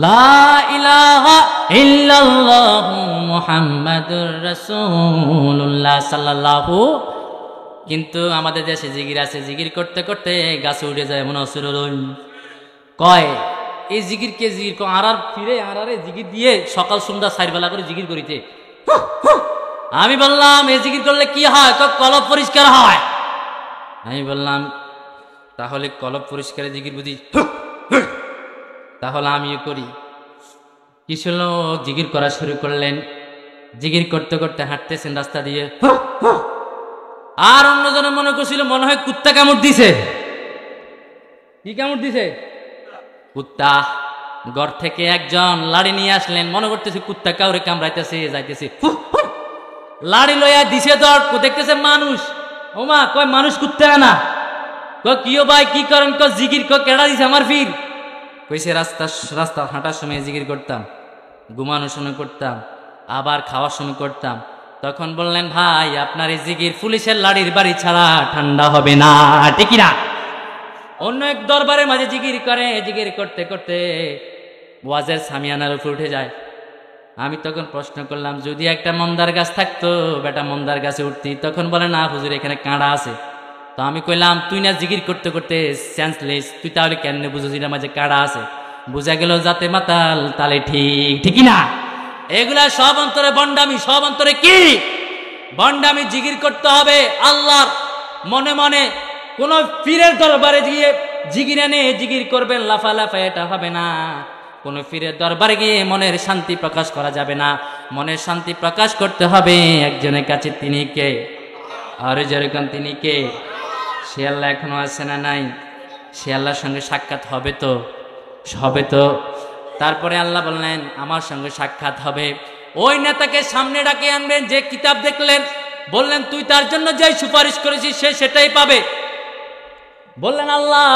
লা ইলাহা ইল্লাল্লাহু মুহাম্মাদুর রাসূলুল্লাহ সাল্লাল্লাহু। কিন্তু আমাদের দেশে জিকির আছে, জিকির করতে করতে গাছে উঠে যায় মনে কয় এই জিকির কে জিকির আড়ার ফিরে আড়ারে জিকির দিয়ে সকাল সন্ধ্যা 4 বেলা করে জিকির করিতে। আমি বললাম এই জিকির করলে কি হয়? কলব পরিষ্কার হয়। আমি বললাম তাহলে কলব পরিষ্কারে জিকির বুঝি, তাহলে আমিও করি। কিছু লোক জিকির করা শুরু করলেন, জিকির করতে করতে হাঁটতেছেন রাস্তা দিয়ে, আর অন্যজনে মনে করছিল মনে হয় কুত্তা কামড় দিছে। কি কামড় দিছে? কুত্তা। ঘর থেকে একজন লাড়ি নিয়ে আসলেন, মনে করতেছে কুত্তা কাউরে কামড়াইতেছে, যাইতেছে, লাড়ি লইয়া দিছে দর, দেখতেছে মানুষ। ওমা কয় মানুষ কুত্তা আনা। কিও ভাই কি করেন? জিকির কেডা দিছে আমার ফির? কইছে রাস্তা হাঁটার সময় জিকির করতাম, ঘুমানোর সময় করতাম, আবার খাওয়ার সময় করতাম। তখন বললেন ভাই আপনার এই জিকির পুলিশের লাড়ির বাড়ি ছাড়া ঠান্ডা হবে না, ঠিক না? অন্য এক দরবারের মাঝে জিকির করে, জিকির করতে করতে ওয়াজের সামিয়ানার উপর উঠে যায়। আমি তখন প্রশ্ন করলাম যদি একটা মন্দার গাছ থাকতো বেটা মন্দার গাছে উঠতি। তখন বলে না হুজুর এখানে কাঁড়া আছে। তো আমি কইলাম তুই না জিকির করতে করতে সেন্সলেস, তুই তাহলে কেন বুঝেছিস না মাঝে কাঁড়া আছে? বুঝা গেল যাতে মাতাল তালে ঠিক, ঠিকই না? এগুলা সব অন্তরে বন্ডামি, সব অন্তরে কি বন্ডামি। জিকির করতে হবে আল্লাহর মনে মনে। কোন পীরের দরবারে গিয়ে জিকির এনে জিকির করবেন লাফালাফা, এটা হবে না। কোন পীরের দরবারে গিয়ে মনের শান্তি প্রকাশ করা যাবে না। মনের শান্তি প্রকাশ করতে হবে একজনের কাছে, তিনি কে? আর যেরকম তিনি কে? সে আল্লাহ এখনো আছে না নাই? সে আল্লাহর সঙ্গে সাক্ষাৎ হবে তো, হবে তো। তারপরে আল্লাহ বললেন আমার সঙ্গে সাক্ষাৎ হবে। ওই নেতাকে সামনে ডাকে আনবেন যে কিতাব দেখলেন, বললেন তুই তার জন্য যে সুপারিশ করেছিস সে সেটাই পাবে। বললেন আল্লাহ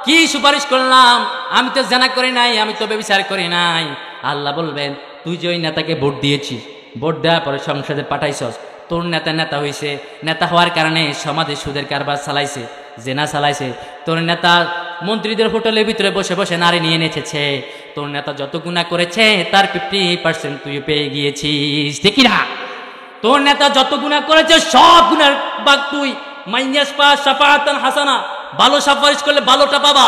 কি সুপারিশ করলাম? আমি তো জানা করি নাই, আমি তো ব্যভিচার করি নাই। আল্লাহ বলবেন তুই যে ওই নেতাকে ভোট দিয়েছিস, ভোট দেওয়ার পরে সংসদে পাঠাইছস, তোর নেতা হয়েছে, নেতা হওয়ার কারণে সমাজে সুদের কারবার চালাইছে, জেনা চালাইছে। তোর নেতা মন্ত্রীদের হোটেলের ভিতরে বসে বসে নারী নিয়ে নেচেছে। তোর নেতা যত গুনাহ করেছে তার 50% তুই পেয়ে গিয়েছিস, ঠিক না? তোর নেতা যত গুনাহ করেছে সব গুনার ভাগ তুই। মাইনাস পাস শাফাআতান হাসানা, ভালো সুপারিশ করলে ভালোটা পাবা,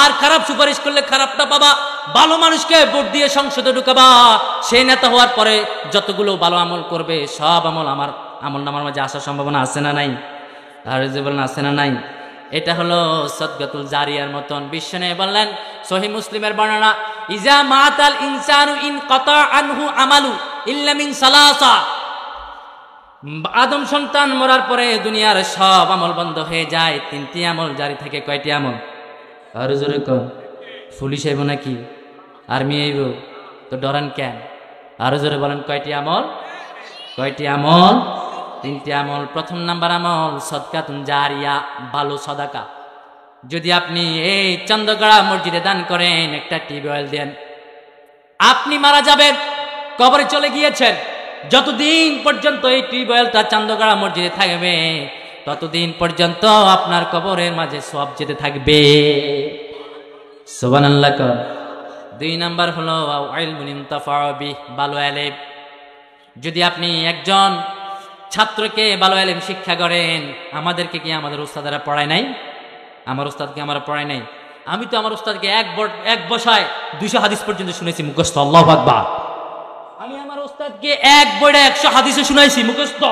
আর খারাপ সুপারিশ করলে খারাপটা পাবা। ভালো মানুষকে ভোট দিয়ে সংসদে ঢুকাবা, সেই নেতা হওয়ার পরে যতগুলো ভালো আমল করবে সব আমল আমার আমল নামার মাঝে আসার সম্ভাবনা আছে না নাই? আর যে বলেন আছে না নাই? এটা হলো সদকাতুল জারিয়ার মতন। বিশ্বনবী বললেন সহিহ মুসলিমের বর্ণনা, ইজা মাতাল ইনসানু ইন কাতা আনহু আমালু ইল্লা মিন সালাসা। আদম সন্তান মরার পরে দুনিয়ার সব আমল বন্ধ হয়ে যায়, 3টি আমল জারি থাকে। কয়টি আমল? আর জোরে কন। পুলিশ আইব নাকি? আর্মি আইব? তো ডরান কেন? আরো জোরে বলেন কয়টি আমল? কয়টি আমল? 3টি আমল। প্রথম নাম্বার আমল সদকাতুন জারিয়া, ভালো সদাকা। যদি আপনি এই চন্দ্রগড়া মসজিদে দান করেন, একটা টিউবওয়েল দেন, আপনি মারা যাবেন, কবরে চলে গিয়েছেন, যতদিন পর্যন্ত এই টিউবওয়েলটা চন্দ্রগড়া মসজিদে থাকবে ততদিন পর্যন্ত আপনার কবরের মাঝে সওয়াব যেতে থাকবে। সুবহানাল্লাহ। 2 নাম্বার হলো ইলমুন ইনতাফাউ বিহি, ভালো ইলম। যদি আপনি একজন ছাত্রকে ভালো ইলম শিক্ষা করেন, আমাদেরকে কি আমাদের উস্তাদেরা পড়ায় নাই? আমার উস্তাদকে আমরা পড়াই নাই? আমি তো আমার উস্তাদকে এক বসায় 200 হাদিস পর্যন্ত শুনেছি মুখস্থ। আল্লাহু আকবার। আমি আমার উস্তাদকে এক বইটা 100 হাদিসে শুনাইছি মুখস্থ।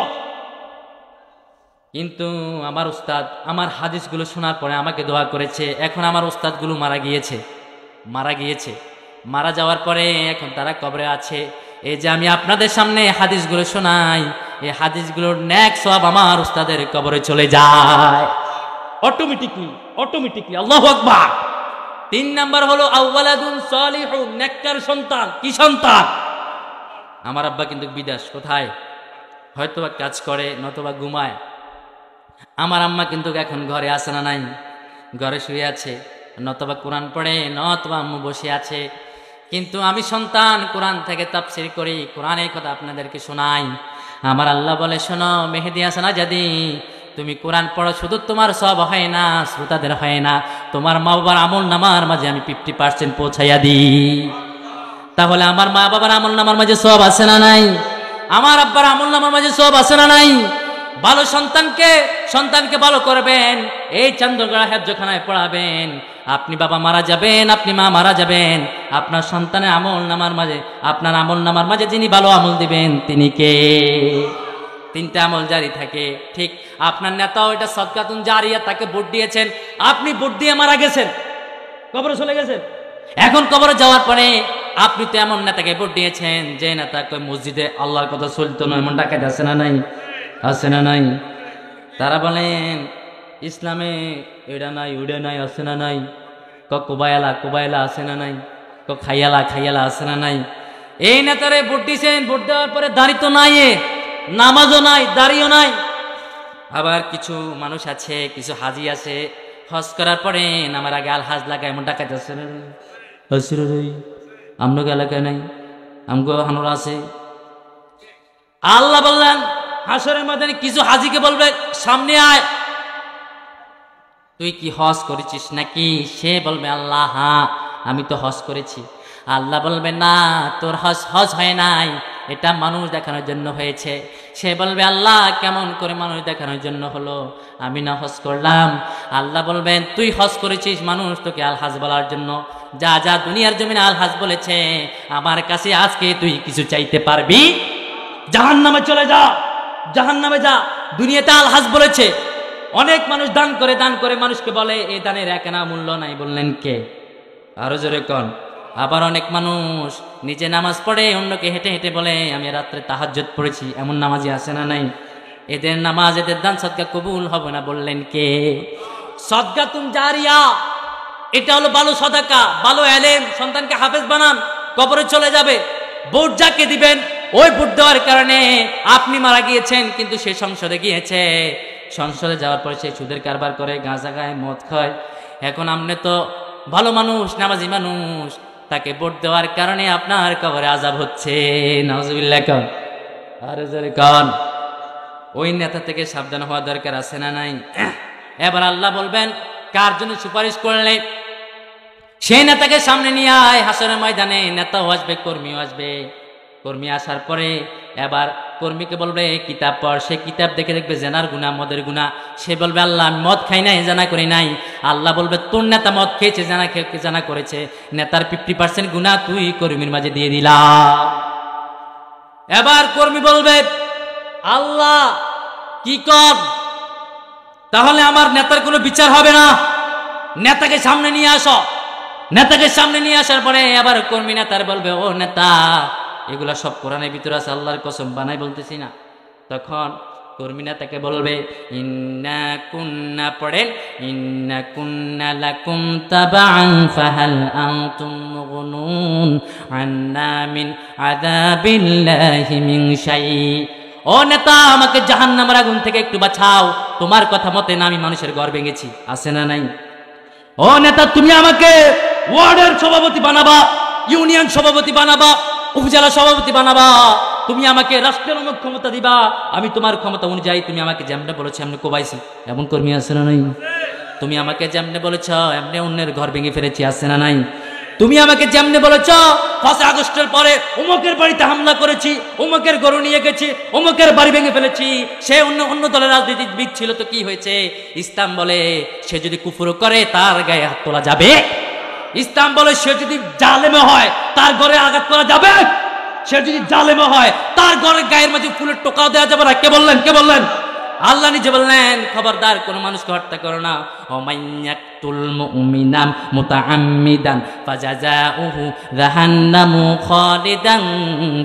কিন্তু আমার উস্তাদ আমার হাদিসগুলো শোনার পরে আমাকে দোয়া করেছে। এখন আমার উস্তাদগুলো মারা গিয়েছে। মারা যাওয়ার পরে এখন তারা কবরে আছে। এই যে আমি আপনাদের সামনে হাদিসগুলো শোনাই, এই হাদিসগুলোর নেক সওয়াব আমার উস্তাদের কবরে চলে যায় অটোমেটিকলি। আল্লাহু আকবার। 3 নাম্বার হলো আওয়ালাদুন সালিহুন, নেককার সন্তান। কি সন্তান? আমার আব্বা কিন্তু বিদেশ, কোথায় হয়তোবা কাজ করে নতুবা ঘুমায়। আমার আম্মা কিন্তু এখন ঘরে আছে না নাই? ঘরে শুয়ে আছে, নতুবা কোরআন পড়ে, নতুবা আম্মু বসে আছে। কিন্তু আমি সন্তান, কোরআন থেকে তাফসীর করি, কোরআনের কথা আপনাদেরকে শোনাই। আমার আল্লাহ বলে শোনো মেহেদী হাসান আজাদী, তুমি কোরআন পড়ো, শুধু তোমার সব হয় না, শ্রোতাদের হয় না, তোমার মা বাবার আমল নামার মাঝে আমি 50% পৌঁছাইয়া দিই। তাহলে আমার মা বাবার আমল নামার মাঝে সব আছে না নাই? আমার আব্বার আমল নামার মাঝে সব আছে না নাই? ভালো সন্তানকে ভালো করবেন, এই চন্দ্রগড়া হেফজখানায় পড়াবেন। আপনি বাবা মারা যাবেন, আপনি মা মারা যাবেন, আপনার সন্তানের আমল নামার মাঝে, আপনার আমল নামার মাঝে যিনি ভালো আমল দিবেন তিনি কে? তিনটা আমল জারি থাকে। ঠিক আপনার নেতাও এটা সদকাতুন জারিয়া, তাকে ভোট দিয়েছেন, আপনি ভোট দিয়ে মারা গেছেন, কবরে চলে গেছেন। এখন কবরে যাওয়ার পরে আপনি তো এমন নেতাকে ভোট দিয়েছেন যে নেতা কই মসজিদে আল্লাহর কথা চলতো না, এমন ডাকাত আছে না নাই? আছে না নাই? তারা বলেন ইসলামে এটা নাই ওইটা নাই, আছে না নাই? কোবায়ালা কোবায়ালা আছে না নাই? খাইয়ালা খাইয়ালা আছে না নাই? এই নেতারে ভোট দিয়েছেন, ভোট দেওয়ার পরে দাড়ি তো নাই, নামাজও নাই, দাড়িও নাই। আবার কিছু মানুষ আছে, কিছু হাজি আছে, হজ করার পরে নামার আগে আল হাজ লাগায়, এমন ডাকাত আছে না? আমগো এলাকায় নাই, আমগো হানুরা আছে। আল্লাহ বললেন হাসরের ময়দানে কিছু হাজিকে বলবে সামনে আয়, তুই কি হজ করেছিস নাকি? সে বলবে আল্লাহ হ্যাঁ আমি তো হজ করেছি। আল্লাহ বলবে না, তোর হজ হজ হয় নাই, এটা মানুষ দেখানোর জন্য হয়েছে। সে বলবে আল্লাহ কেমন করে মানুষ দেখানোর জন্য হলো? আমি না হজ করলাম। আল্লাহ বলবেন তুই হজ করেছিস, মানুষ তোকে আলহাজ বলার জন্য। যা যা দুনিয়ার জমিনে আলহাজ বলেছে, আমার কাছে আজকে তুই কিছু চাইতে পারবি? জাহান্নামে চলে যা, জাহান্নামে যা। দুনিয়াতে আলহাজ বলেছে, অনেক মানুষ দান করে মানুষকে বলে এই দানের এক আনা মূল্য নাই। বললেন কে? আরো জোরে কোন? আবার অনেক মানুষ নিজে নামাজ পড়ে অন্যকে হেঁটে হেঁটে বলে আমি রাত্রে তাহাজ্জুদ পড়েছি, এমন নামাজি আছে না নাই? এদের নামাজ এদের দান সদকা কবুল হবে না। বললেন কে? সদকাতুন জারিয়া, এটা হলো ভালো সদাকা, ভালো এলেম, সন্তানকে হাফেজ বানান, কবরে চলে যাবে। ভোট যাকে দিবেন, ওই ভোট দেওয়ার কারণে আপনি মারা গিয়েছেন, কিন্তু সে সংসদে গিয়েছে, সংসদে যাওয়ার পরে সে সুদের কারবার করে, গাঁজা খায়, মদ খায়। এখন আপনি তো ভালো মানুষ, নামাজি মানুষ, তাকে ভোট দেওয়ার কারণে আপনার কবরে আযাব হচ্ছে। নাউজুবিল্লাহ কন, আরে জোরে কন। ওই নেতা থেকে সাবধান হওয়া দরকার আছে না নাই? এবার আল্লাহ বলবেন কার জন্য সুপারিশ করলে সেই নেতাকে সামনে নিয়ে আয় হাসরের ময়দানে। নেতাও আসবে, কর্মীও আসবে। কর্মী আসার পরে এবার কর্মীকে বলবে কিতাব পড়। সে কিতাব দেখে দেখবে জেনার গুনাহ, মদের গুনাহ। সে বলবে আল্লাহ আমি মদ খাই নাই, জানা করি নাই। আল্লাহ বলবে তোর নেতা মদ খেয়েছে, জানা করেছে, নেতার 50% গুনাহ তুই কর্মীর মাঝে দিয়ে দিলা। এবার কর্মী বলবে আল্লাহ কি কর, তাহলে আমার নেতার কোনো বিচার হবে না, নেতাকে সামনে নিয়ে আসো। নেতাকে সামনে নিয়ে আসার পরে আবার কর্মী নেতার বলবে ও নেতা এগুলা সব কোরআনের ভিতরে আছে, আল্লাহর কসম বানাই বলতেছি না। তখন কর্মী নেতাকে বলবে ইন্না কুন্না, পড়েন ইন্না কুন্না লাকুম তাবাআন ফাহাল আনতুম মুগনুন আন্না মিন আযাবিল্লাহি মিন শাই। ও নেতা আমাকে জাহান্নামের আগুন থেকে একটু বাঁচাও, তোমার কথা মতে না আমি মানুষের ঘর ভেঙেছি, আছে না নাই? ও নেতা তুমি আমাকে ওয়ার্ডের সভাপতি বানাবা, ইউনিয়ন সভাপতি বানাবা, উপজেলা সভাপতি বানাবা, তুমি আমাকে রাষ্ট্রের অনেক ক্ষমতা দিবা, আমি তোমার ক্ষমতা অনুযায়ী তুমি আমাকে যেমনে বলেছো এমনি কোবাইছি। এমন কর্মী আছে না নাই? তুমি আমাকে যেমনে বলেছ এমনি অন্যের ঘর ভেঙে ফেলেছি, আছে না নাই? তুমি আমাকে যেমনে বলেছ 5 আগস্টের পরে অমুকের বাড়িতে হামলা করেছি, অমুকের গরু নিয়ে গেছি, অমুকের বাড়ি ভেঙে ফেলেছি। সে অন্য দলের রাজনীতিবিদ ছিল তো কি হয়েছে? ইসলাম বলে সে যদি কুফর করে তার গায়ে হাত তোলা যাবে। ইসলাম বলে সে যদি জালেমে হয় তার ঘরে আঘাত করা যাবে। সে যদি জালেমে হয় তার ঘরের গায়ের মাঝে ফুলের টোকাও দেওয়া যাবে না। কে বললেন? কে বললেন? আল্লাহ নিজে বললেন খবরদার কোন মানুষকে হত্যা করো না। ওমাইয়াকতুল মুমিনাম মুতাআম্মিদান ফাজাযাউহু জাহান্নামু খালিদান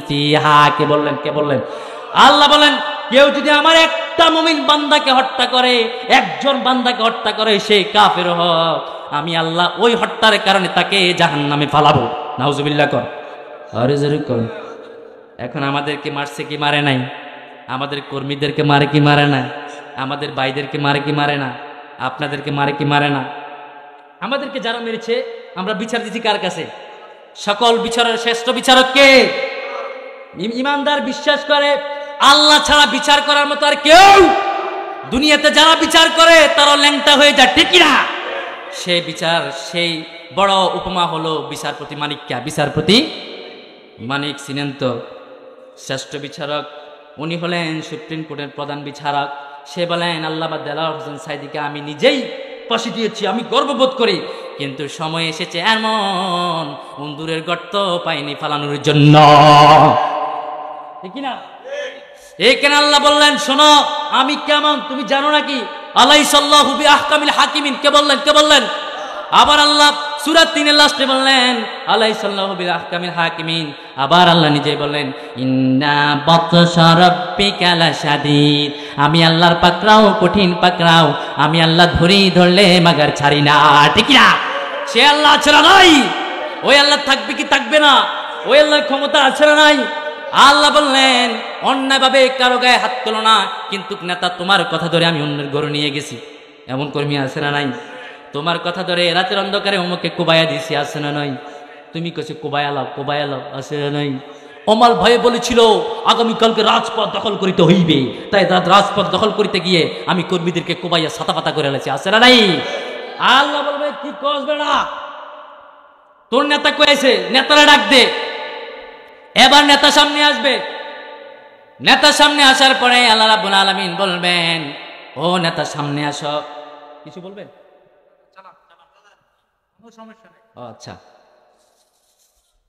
ফিহা। কে বললেন? কে বললেন? আল্লাহ বলেন কেউ যদি আমার একটা মুমিন বান্দাকে হত্যা করে, একজন বান্দাকে হত্যা করে, সে কাফের হোক, আমি আল্লাহ ওই হত্যার কারণে তাকে জাহান্নামে ফালাবো। নাউজুবিল্লাহ কর, আরে জোরে কর। এখন আমাদেরকে মারছে কি মারে নাই? আমাদের কর্মীদেরকে মারে কি মারে না? আমাদের ভাইদেরকে মারে কি মারে না? আপনাদেরকে মারে কি মারে না? আমাদেরকে যারা মেরেছে আমরা বিচার দিচ্ছি কার কাছে? সকল বিচারের শ্রেষ্ঠ বিচারক কে? ইমানদার বিশ্বাস করে আল্লাহ ছাড়া বিচার করার মতো আর কেউ দুনিয়াতে যারা বিচার করে তারা ল্যাংটা হয়ে যায়, ঠিক না? সেই বিচার, সেই বড় উপমা হলো বিচারপতি মানিককে। বিচারপতি মানিক চিনেন তো? শ্রেষ্ঠ বিচারক উনি হলেন সুপ্রিম কোর্টের প্রধান বিচারক। সে বলেন আল্লামা দেলাওয়ার হোসেন সাঈদীকে আমি নিজেই ফাঁসি দিয়েছি, আমি গর্ববোধ করি, কিন্তু সময় এসেছে এমন উন্দুরের গর্ত পাইনি ফালানোর জন্য, ঠিক না? এইখানে আল্লাহ বললেন, শোনো আমি কেমন তুমি জানো নাকি? আলাইসাল্লাহু বিআহকামিল হাকিমিন, কে বললেন? কে বললেন? আবার আল্লাহ সূরা 3 এর লাস্টে বললেন আলাইসাল্লাহু বিআহকামিল হাকিমিন। আবার আল্লাহ নিজেই বললেন ইন্না বাতশা রাব্বিকা লাশাদীদ, আমি আল্লাহর পাকড়াও কঠিন পাকড়াও, আমি আল্লাহ ধরলে মাগার ছাড়ি না। ঠিক না? সে আল্লাহ আছে না নাই? ওই আল্লাহ থাকবে কি থাকবে না? ওই আল্লাহর ক্ষমতা আছে না নাই? আল্লাহ বললেন অন্যায়ভাবে কারো গায়ে হাত তোলো না, কিন্তু নেতা তোমার কথা ধরে আমি অন্যের ঘরে নিয়ে গেছি, এমন কর্মী আছে না নাই? তোমার কথা ধরে রাতের অন্ধকারে অমুকে কোবায়া দিছি, আছে না নাই? তুমি কেছে কোবায়ালাও, আছে না নাই? অমাল ভয়ে বলেছিল আগামীকালকে রাজপথ দখল করিতে হইবে, তাই রাজপথ দখল করিতে গিয়ে আমি কর্মীদেরকে কোবাইয়া ছাতা পাতা করে এলাছি, আছে না নাই? আল্লাহ বলবে কি কসবে না, তোর নেতা কয়েছে, নেতারা ডাক দে। এবার নেতা সামনে আসবে। নেতা সামনে আসার পরে আল্লাহ রাব্বুল আলামিন বলবেন ও নেতা সামনে আসো। কিছু বলবেন? আচ্ছা,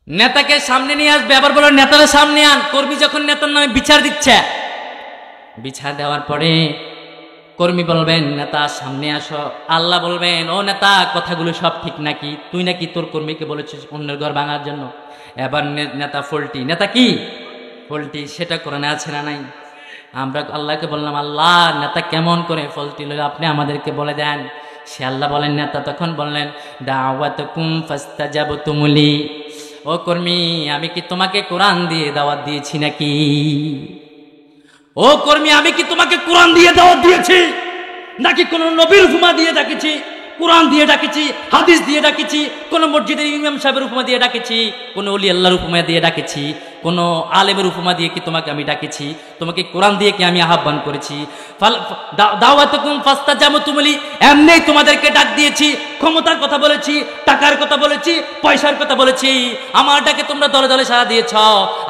নেতাকে সামনে নিয়ে আসবে। আবার বলো নেতারা সামনে আন। কর্মী যখন নেতার নামে বিচার দিচ্ছে, বিচার দেওয়ার পরে কর্মী বলবেন নেতা সামনে আসো। আল্লাহ বলবেন ও নেতা কথাগুলো সব ঠিক নাকি? তুই নাকি তোর কর্মীকে বলেছিস অন্যের ঘর ভাঙার জন্য? এবার নেতা ফল্টি। নেতা কি ফল্টি? সেটা কোরআনে আছে না নাই? আমরা আল্লাহকে বললাম আল্লাহ নেতা কেমন করে ফল্টি লইল আপনি আমাদেরকে বলে দেন। সে আল্লাহ বলেন নেতা তখন বললেন দাওয়াতুকুম ফাস্তাজাবতুম লি, ও কর্মী আমি কি তোমাকে কোরআন দিয়ে দাওয়াত দিয়েছি নাকি? ও কর্মী আমি কি তোমাকে কোরআন দিয়ে দাওয়াত দিয়েছি নাকি কোন নবীর উপমা দিয়ে ডাকেছি? কোরআন দিয়ে ডাকেছি, হাদিস দিয়ে ডাকেছি, কোন মসজিদের ইমাম সাহেবের উপমা দিয়ে ডাকেছি, কোন ওলি আল্লাহর উপমা দিয়ে ডাকেছি, কোন আলেমের উপমা দিয়ে কি তোমাকে আমি ডাকেছি? তোমাকে কোরআন দিয়ে কি আমি আহ্বান করেছি? দাওয়াতুকুম ফাস্তাজাবতুম লি, এমনি তোমাদেরকে ডাক দিয়েছি, ক্ষমতার কথা বলেছি, টাকার কথা বলেছি, পয়সার কথা বলেছি, আমার ডাকে তোমরা দলে দলে সাড়া দিয়েছ।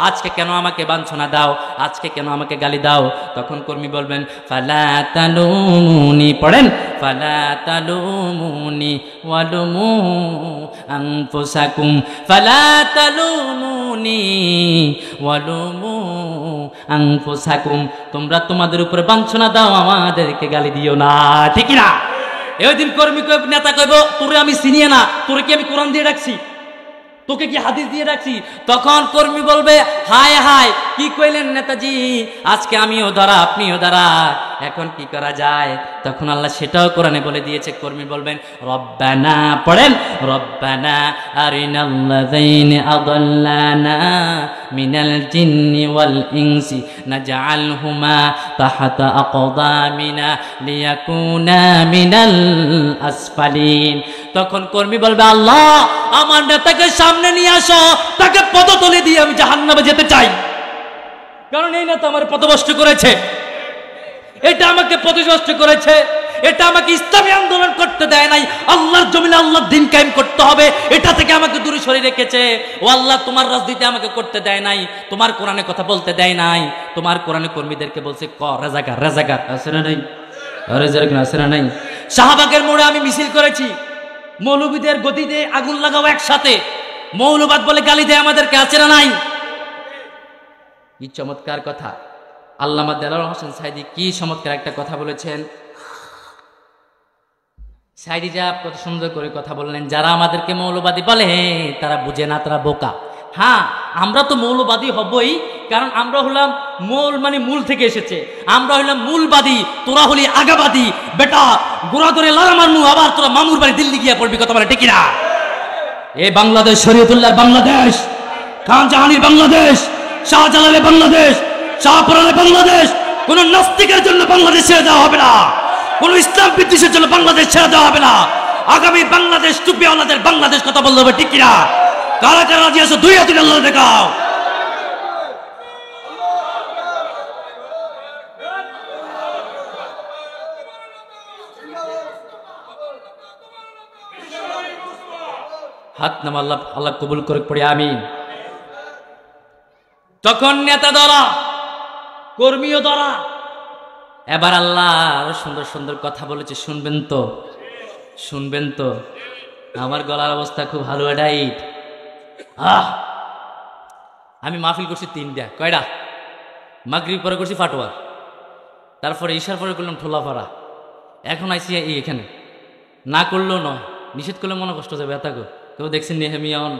আজকে কেন আমাকে বাঞ্ছনা দাও? আজকে কেন আমাকে গালি দাও? তখন কর্মী বলবেন ফালা তালুমুনি, পড়েন ফালা তালুমুনি ওয়ালুমু আনফুসাকুম, ফালা তালুমুনি ওয়ালুমু আনফুসাকুম, তোমরা তোমাদের উপরে বাঞ্ছনা দাও, আমাদেরকে গালি দিও না। ঠিক না? ওই দিন কর্মী নেতা কইব তোরে আমি চিনিয়ে না, তোরে কি আমি কোরআন দিয়ে ডাকছি? তোকে কি হাদিস দিয়ে রাখছি? তখন কর্মী বলবে হায় হায় কি কইলেন নেতাজি, আজকে আমিও ধরা আপনিও ধরা, এখন কি করা যায়? তখন আল্লাহ সেটাও কোরআনে বলে দিয়েছে। কর্মী বলবেন রব্বানা, পড়েন রব্বানা আরিনাল্লাযীনা আযাল্লানা মিনাল জিন্নি ওয়াল ইনসি নাজআলহুমা তাহতা আকদামিনা লিয়াকুনা মিনাল আসফালিন। তখন কর্মী বলবে আল্লাহ আমার নেতাকে সামনে নিয়ে আসো, তাকে পদতলে দিয়ে আমি জাহান্নামে যেতে চাই, কারণ এই নেতা আমার পথভ্রষ্ট করেছে, এটা আমাকে পথভ্রষ্ট করেছে, এটা আমাকে ইসলামী আন্দোলন করতে দেয় নাই, আল্লাহর জমিনে আল্লাহর দ্বীন কায়েম করতে হবে, এটা থেকে আমাকে দূরে সরিয়ে রেখেছে। ও আল্লাহ তোমার রাজনীতি আমাকে করতে দেয় নাই, তোমার কোরআনে কথা বলতে দেয় নাই, তোমার কোরআনে কর্মীদেরকে বলছে ক রাজাকার, রাজাকার আছে না নাই? রাজাকার আছে না নাই? শাহবাগের মোড়ে আমি মিছিল করেছি, মৌলবীদের গদিতে আগুন লাগাও একসাথে, মৌলবাদ বলে গালি দেয় আমাদেরকে, আছে না নাই? কি চমৎকার কথা! আল্লামা দেলোয়ার হোসেন সাইদি কি চমৎকার একটা কথা বলেছেন। সাইদি যা কত সুন্দর করে কথা বললেন, যারা আমাদেরকে মৌলবাদী বলে তারা বুঝে না, তারা বোকা। হ্যাঁ আমরা তো মৌলবাদী হবই, কারণ আমরা হলাম মূল থেকে এসেছে, আমরা হলাম মূলবাদী, তোরা হলি আগাবাদী। বেটা গোড়া ধরে লারা মারমু, আবার তোরা মামুর বাড়ি দিল্লি গিয়া পড়বি, কথা বলে ঠিক না? এ বাংলাদেশ শরীয়তুল্লাহর বাংলাদেশ, খান জাহানির বাংলাদেশ, শাহজালালের বাংলাদেশ, শাহপুরানের বাংলাদেশ। কোন নাস্তিকের জন্য বাংলাদেশ ছেড়ে দেওয়া হবে না, কোন ইসলাম বিদ্বেষের জন্য বাংলাদেশ ছেড়ে দেওয়া হবে না। আগামী বাংলাদেশ টুপিওয়ালাদের বাংলাদেশ, কথা বলতে হবে ঠিক না? কারা কারা রাজি আছো দুই হাতে আল্লাহ দেখাও। হাত নাম, আল্লাহ আল্লাহ কবুল করে পড়ি আমিন। তখন নেতা ধরা, কর্মীও ধরা। এবার আল্লাহ আরো সুন্দর সুন্দর কথা বলেছে, শুনবেন তো? শুনবেন তো? আমার গলার অবস্থা খুব ভালো টাইট। আমি মাহফিল করছি 3টা, কয়টা? মাগরিব পরে করছি ফাটোয়া, তারপরে ঈশার পরে করলাম ঠোলাপাড়া, এখন আইসি এখানে। না করলেও নয়, নিষেধ করলে মনে কষ্ট যাবে এত গো। কেউ দেখছেন নেহেমিয়ান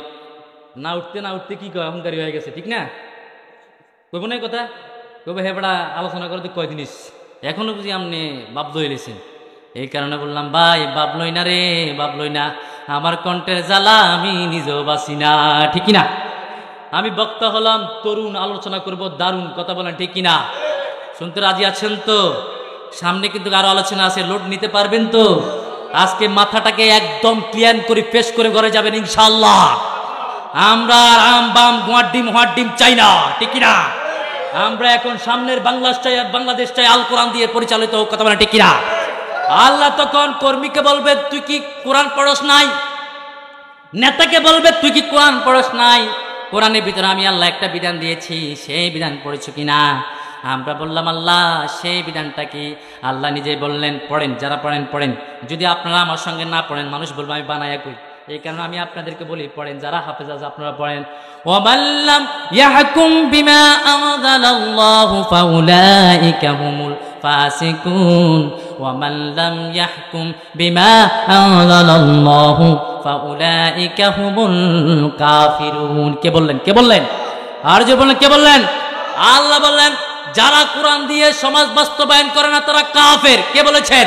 না উঠতে কি কয় অহংকারী হয়ে গেছে, ঠিক না? কইব না কথা, কইব হে বেড়া আলোচনা করতে কয় জিনিস এখনো বুঝি আপনি বাবলই লেছেন। এই কারণে বললাম ভাই বাবলই না রে, বাবলই না, আমার কণ্ঠের জ্বালা আমি নিজেও বাসি না, ঠিক না? আমি বক্তা হলাম, তরুণ, আলোচনা করব দারুণ, কথা বলেন ঠিক কিনা? শুনতে রাজি আছেন তো? সামনে কিন্তু আরো আলোচনা আছে, লোড নিতে পারবেন তো? আজকে মাথাটাকে একদম ক্লিয়ার করে পেশ করে ঘরে যাবেন ইনশাআল্লাহ। আমরা আম বাম গোয়ার ডিম চাই না, ঠিক কিনা? আমরা এখন সামনের বাংলাদেশ চাই, আর বাংলাদেশ চাই আল কোরআন দিয়ে পরিচালিত হোক, কথা বলেন ঠিক কিনা? আল্লাহ তখন কর্মীকে বলবে তুই কি কোরআন পড়স নাই, নেতাকে বলবে তুই কি কোরআন পড়স নাই। কোরআনের ভিতরে আমি আল্লাহ একটা বিধান দিয়েছি, সেই বিধান পড়েছ কিনা? আমরা বললাম আল্লাহ সেই বিধানটা কি? আল্লাহ নিজেই বললেন পড়েন, যারা পড়েন। যদি আপনারা আমার সঙ্গে না পড়েন মানুষ বলবো আমি বানায়া কই। এই কারণে আমি আপনাদেরকে বলি পড়েন, যারা হাফেজ আছে আপনারা পড়েন। ওয়ামাল্লাম ইয়াহকুম বিমা আনজালাল্লাহু ফাউলাইকা হুমুল ফাসিকুন ওয়ামাল্লাম ইয়াহকুম বিমা আনজালাল্লাহু ফাউলাইকা হুমুল কাফিরুন। কে বললেন? আর যে বললেন কে বললেন? আল্লাহ বললেন যারা কোরআন দিয়ে সমাজ বাস্তবায়ন করে না তারা কাফের। কে বলেছেন?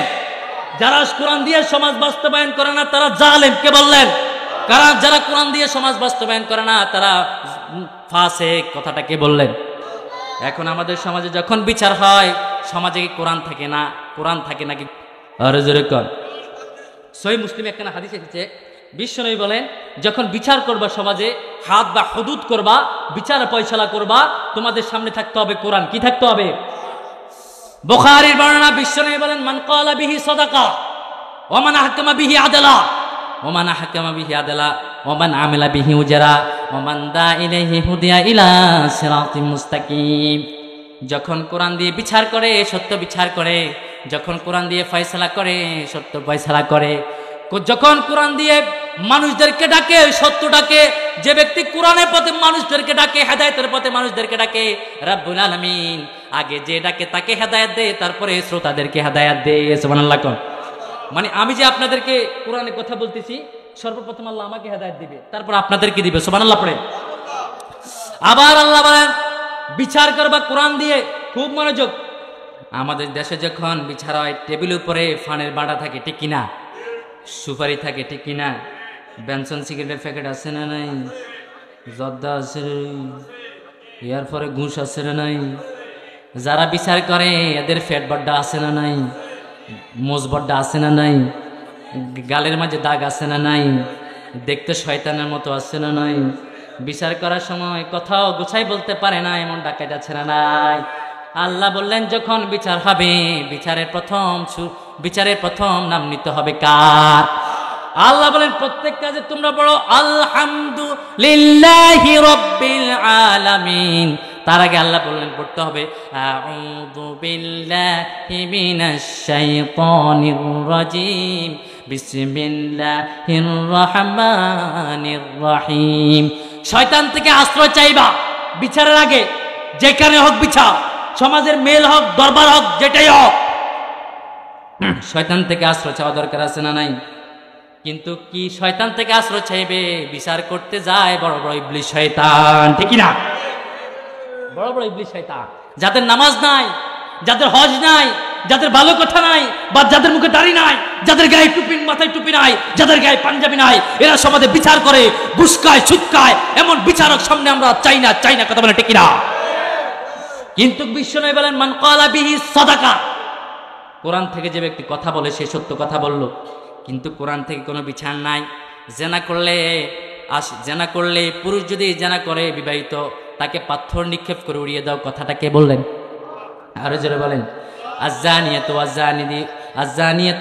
যারা কোরআন দিয়ে সমাজ বাস্তবায়ন করে না তারা জালেম। কে বললেন? কারণ যারা কোরআন দিয়ে সমাজ বাস্তবায়ন করে না তারা ফাসিক। কথাটা কে বললেন? এখন আমাদের সমাজে যখন বিচার হয় সমাজে কি কোরআন থাকে না? কোরআন থাকে নাকি? আরে জোরে কর। সহিহ মুসলিম একখানা হাদিস এসেছে, বিশ্বনবী বলেন যখন বিচার করবা সমাজে, হাদ বা হুদুদ করবা, বিচার ফয়সালা করবা, তোমাদের সামনে থাকতে হবে কোরআন। কি থাকতে হবে? বুখারীর বর্ণনা, বিশ্বনবী বলেন মান ক্বালা বিহি সাদাকা ওয়া মান আহকামা বিহি আদালা ওয়া মান আহকামা বিহি আদালা ওয়া মান আমিলা বিহি উজরা ওয়া মান দা ইলাইহি হুদিয়া ইলা সিরাতিম মুস্তাকিম। যখন কোরআন দিয়ে বিচার করে সত্য বিচার করে, যখন কোরআন দিয়ে ফয়সালা করে সত্য ফয়সালা করে, যখন কোরআন দিয়ে মানুষদেরকে ডাকে সত্য ডাকে, যে ব্যক্তি কোরআনের পথে মানুষদেরকে ডাকে, হেদায়েতের পথে মানুষদেরকে ডাকে, রব্বুল আলামিন আগে যে ডাকে তাকে হেদায়েত দেয়, তারপরে শ্রোতাদেরকে হেদায়েত দেয়। সুবহানাল্লাহ। মানে আমি যে আপনাদেরকে কোরআনের কথা বলতেছি, সর্বপ্রথম আল্লাহ আমাকে হেদায়েত দিবে, তারপর আপনাদেরকে দিবে। সুবহানাল্লাহ পড়ে। আবার আল্লাহ বলেন বিচার করবা কোরআন দিয়ে। খুব মনোযোগ। আমাদের দেশে যখন বিচার হয় টেবিলের উপরে ফানের বাড়া থাকে, ঠিক কিনা? সুপারি থাকে, ঠিক কিনা? বেনসন সিগারেটের প্যাকেট আছে না নাই? জর্দা আছে, এর পরে ঘুষ আছে না নাই? যারা বিচার করে এদের ফ্যাট বড্ডা আছে না নাই? মোজ বড্ডা আছে না নাই? গালের মাঝে দাগ আছে না নাই? দেখতে শয়তানের মতো আছে না নাই? বিচার করার সময় কথাও গোছাই বলতে পারে না, এমন ডাকাত আছে না নাই? আল্লাহ বললেন যখন বিচার হবে বিচারের প্রথম নাম নিতে হবে কার? আল্লাহ বলেন প্রত্যেক কাজে তোমরা বলো আলহামদুলিল্লাহি রাব্বিল আলামিন। তার আগে আল্লাহ বললেন পড়তে হবে আউযু বিল্লাহি মিনাশ শাইতানির রাজিম বিসমিল্লাহির রহমানির রহিম। শয়তান থেকে আশ্রয় চাইবা বিচারের আগে, যেখানে হোক বিচার, সমাজের মেল হোক, দরবার হোক, যেটাই হোক, শয়তান থেকে আশ্রয় চাওয়া দরকার আছে না নাই? কিন্তু কি শয়তান থেকে আশ্রয় চাইবে? বিচার করতে যায় বড় বড় ইবলিশ শয়তান, ঠিক না? বড় বড় ইবলিশ শয়তান, যাদের নামাজ নাই, যাদের হজ নাই, যাদের ভালো কথা নাই, বা যাদের মুখে দাড়ি নাই, যাদের গায়ে টুপি, মাথায় টুপি নাই, যাদের গায়ে পাঞ্জাবি নাই, এরা সমাজে বিচার করে, ঘুষ খায়, সুদ খায়। এমন বিচারক সামনে আমরা চাই না, কথা বলে ঠিক না? কিন্তু বিশ্বনবী বলেন মান ক্বালা বিহি সাদাকা। কোরআন থেকে যে ব্যক্তি কথা বলে সে সত্য কথা বলল। কিন্তু কোরআন থেকে কোনো বিচার নাই। জেনা করলে পুরুষ যদি জেনা করে বিবাহিত, তাকে পাথর নিক্ষেপ করে উড়িয়ে দাও। কথাটা কে বললেন? আরো জোরে বলেন। আজ্জানিয়াতু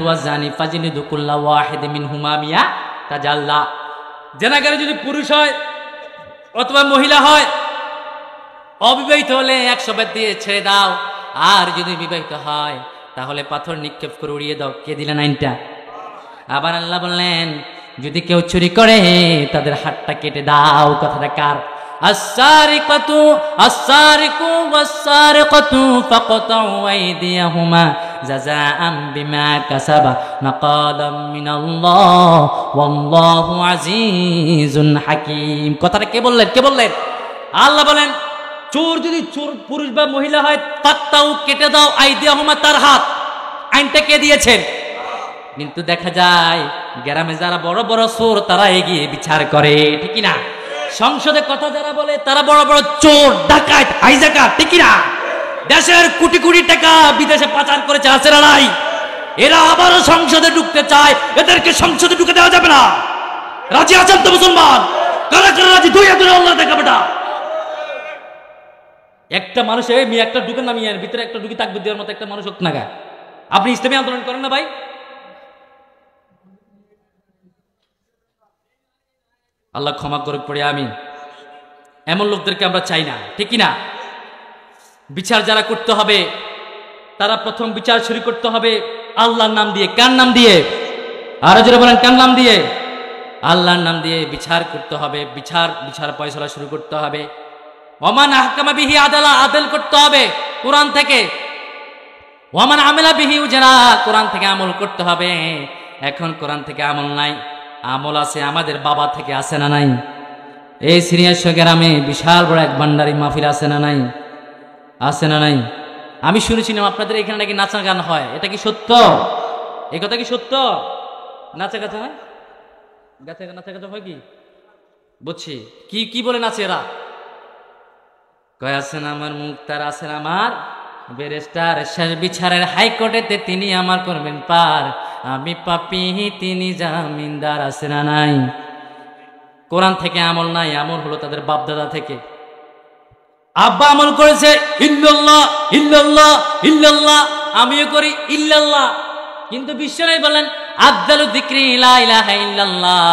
ওয়াজ্জানি ফাজলিদু কুল্লা ওয়াহিদিন মিনহুমা মিয়া তাজাল্লা। জেনাকারী যদি পুরুষ হয় অথবা মহিলা হয়, অবিবাহিত হলে 100 বেত দিয়ে ছেড়ে দাও, আর যদি বিবাহিত হয় তাহলে পাথর নিক্ষেপ করে উড়িয়ে দাও। কে দিলেন আইনটা? আবার আল্লাহ বললেন যদি কেউ চুরি করে তাদের হাতটা কেটে দাও। কথাটা কার? আস-সারিকাতু আস-সারিকু ওয়াস-সারিকাতু ফাকতাউ আইদিয়াহুমা জাযাআম বিমা কাসাবা নাকালাম মিনাল্লাহ ওয়াল্লাহু আজিজুন হাকীম। কথাটা কে বললেন? কে বললেন? আল্লাহ বলেন, চোর যদি চোর পুরুষ বা মহিলা হয়, ফাকতাউ কেটে দাও আইদিয়াহুমা তার হাত। আইনটা কে দিয়েছেন? কিন্তু দেখা যায় গ্রামে যারা বড় বড় চোর তারা এগিয়ে বিচার করে, ঠিক না? সংসদে কথা যারা বলে তারা বড় বড় চোর, ডাকাত, হাইজাকার, ঠিক না? দেশের কোটি কোটি টাকা বিদেশে পাচার করেছে, আছে না নাই? এরা আবারও সংসদে ঢুকতে চায়, এদেরকে সংসদে ঢুকে দেওয়া যাবে না। রাজি আছেন তো মুসলমান? কারা কারা রাজি? দুই হাতে আল্লাহ দেখা বেটা। একটা মানুষ মেয়ে একটা ঢুকে না, মেয়ের ভিতরে একটা ঢুকে তাকবীর দেওয়ার মতো একটা মানুষ হোক না। আপনি ইসলামী আন্দোলন করেন না ভাই? আল্লাহ ক্ষমা করুক পড়ে আমি এমন লোকদেরকে আমরা চাই না, ঠিক না? বিচার যারা করতে হবে তারা প্রথম বিচার শুরু করতে হবে আল্লাহর নাম দিয়ে। কার নাম দিয়ে? আরো জোরে বলেন, কার নাম দিয়ে? আল্লাহর নাম দিয়ে বিচার করতে হবে। বিচার ফয়সালা শুরু করতে হবে। ওমান আহকামা বিহি আদালা, আদেল করতে হবে কোরআন থেকে। ওমান আমেলা বিহি উজরা, কোরআন থেকে আমল করতে হবে। এখন কোরআন থেকে আমল নাই, আমল আছে আমাদের বাবা থেকে, আছে না নাই? এই সিরিয়াস গ্রামে বিশাল বড় এক ভান্ডারি মাহফিল আছে না নাই? আছে না নাই? আমি শুনেছিলাম আপনাদের এখানে নাকি নাচা গান হয়, এটা কি সত্য? এই কথা কি সত্য? নাচা গাছা হয়, নাচা গাছা হয় কি? বুঝছি। কি বলে নাচে এরা? কয় আছেন আমার মুক্তার, আছেন আমার ব্যারিস্টার, শেষ বিচারের হাইকোর্টেতে তিনি আমার করবেন পার, আমি পাপী তিনি জামিনদার, আছে না নাই? কোরআন থেকে আমল নাই, আমল হলো তাদের বাপদাদা থেকে। আব্বা আমল করেছে ইল্লাল্লাহ ইল্লাল্লাহ ইল্লাল্লাহ, আমিও করি ইল্লাল্লাহ। কিন্তু বিশ্বনবী বলেন আফদালু যিকরি লা ইলাহা ইল্লাল্লাহ,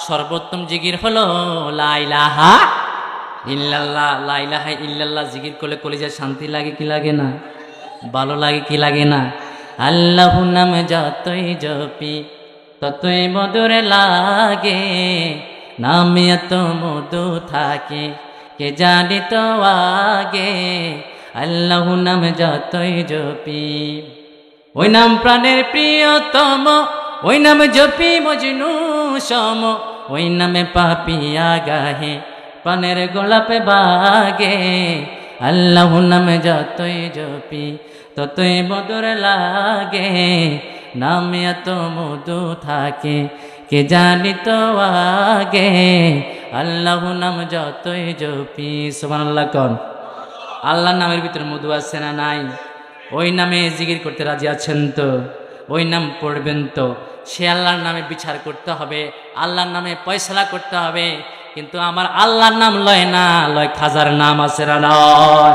সর্বোত্তম জিকির হলো লা ইলাহা ইল্লাল্লাহ। লা ইলাহা ইল্লাল্লাহ জিকির করলে কলিজায় শান্তি লাগে কি লাগে না? ভালো লাগে কি লাগে না? আল্লাহু নাম যতই জপি ততই মধুর লাগে, নামে এত মধু থাকে কে জানি তো আগে, আল্লাহু নাম যতই জপি ওই নাম প্রাণের প্রিয়তম, ওই নাম জপি মজনু সম, ওই নামে পাপিয়া গাহে প্রাণের গোলাপে বাগে, আল্লাহু নাম যতই জপি ততই মধুর লাগে, নামে এত মধু থাকে কে জানি তো আগে, আল্লাহু নাম যতই জপি। সুবহানাল্লাহ কোন? আল্লাহর নামের ভিতরে মধু আছে না নাই? ওই নামে জিকির করতে রাজি আছেন তো? ওই নাম পড়বেন তো? সে আল্লাহর নামে বিচার করতে হবে, আল্লাহর নামে ফয়সালা করতে হবে। কিন্তু আমার আল্লাহর নাম লয় না, লয় খাজার নাম, আছে না নয়?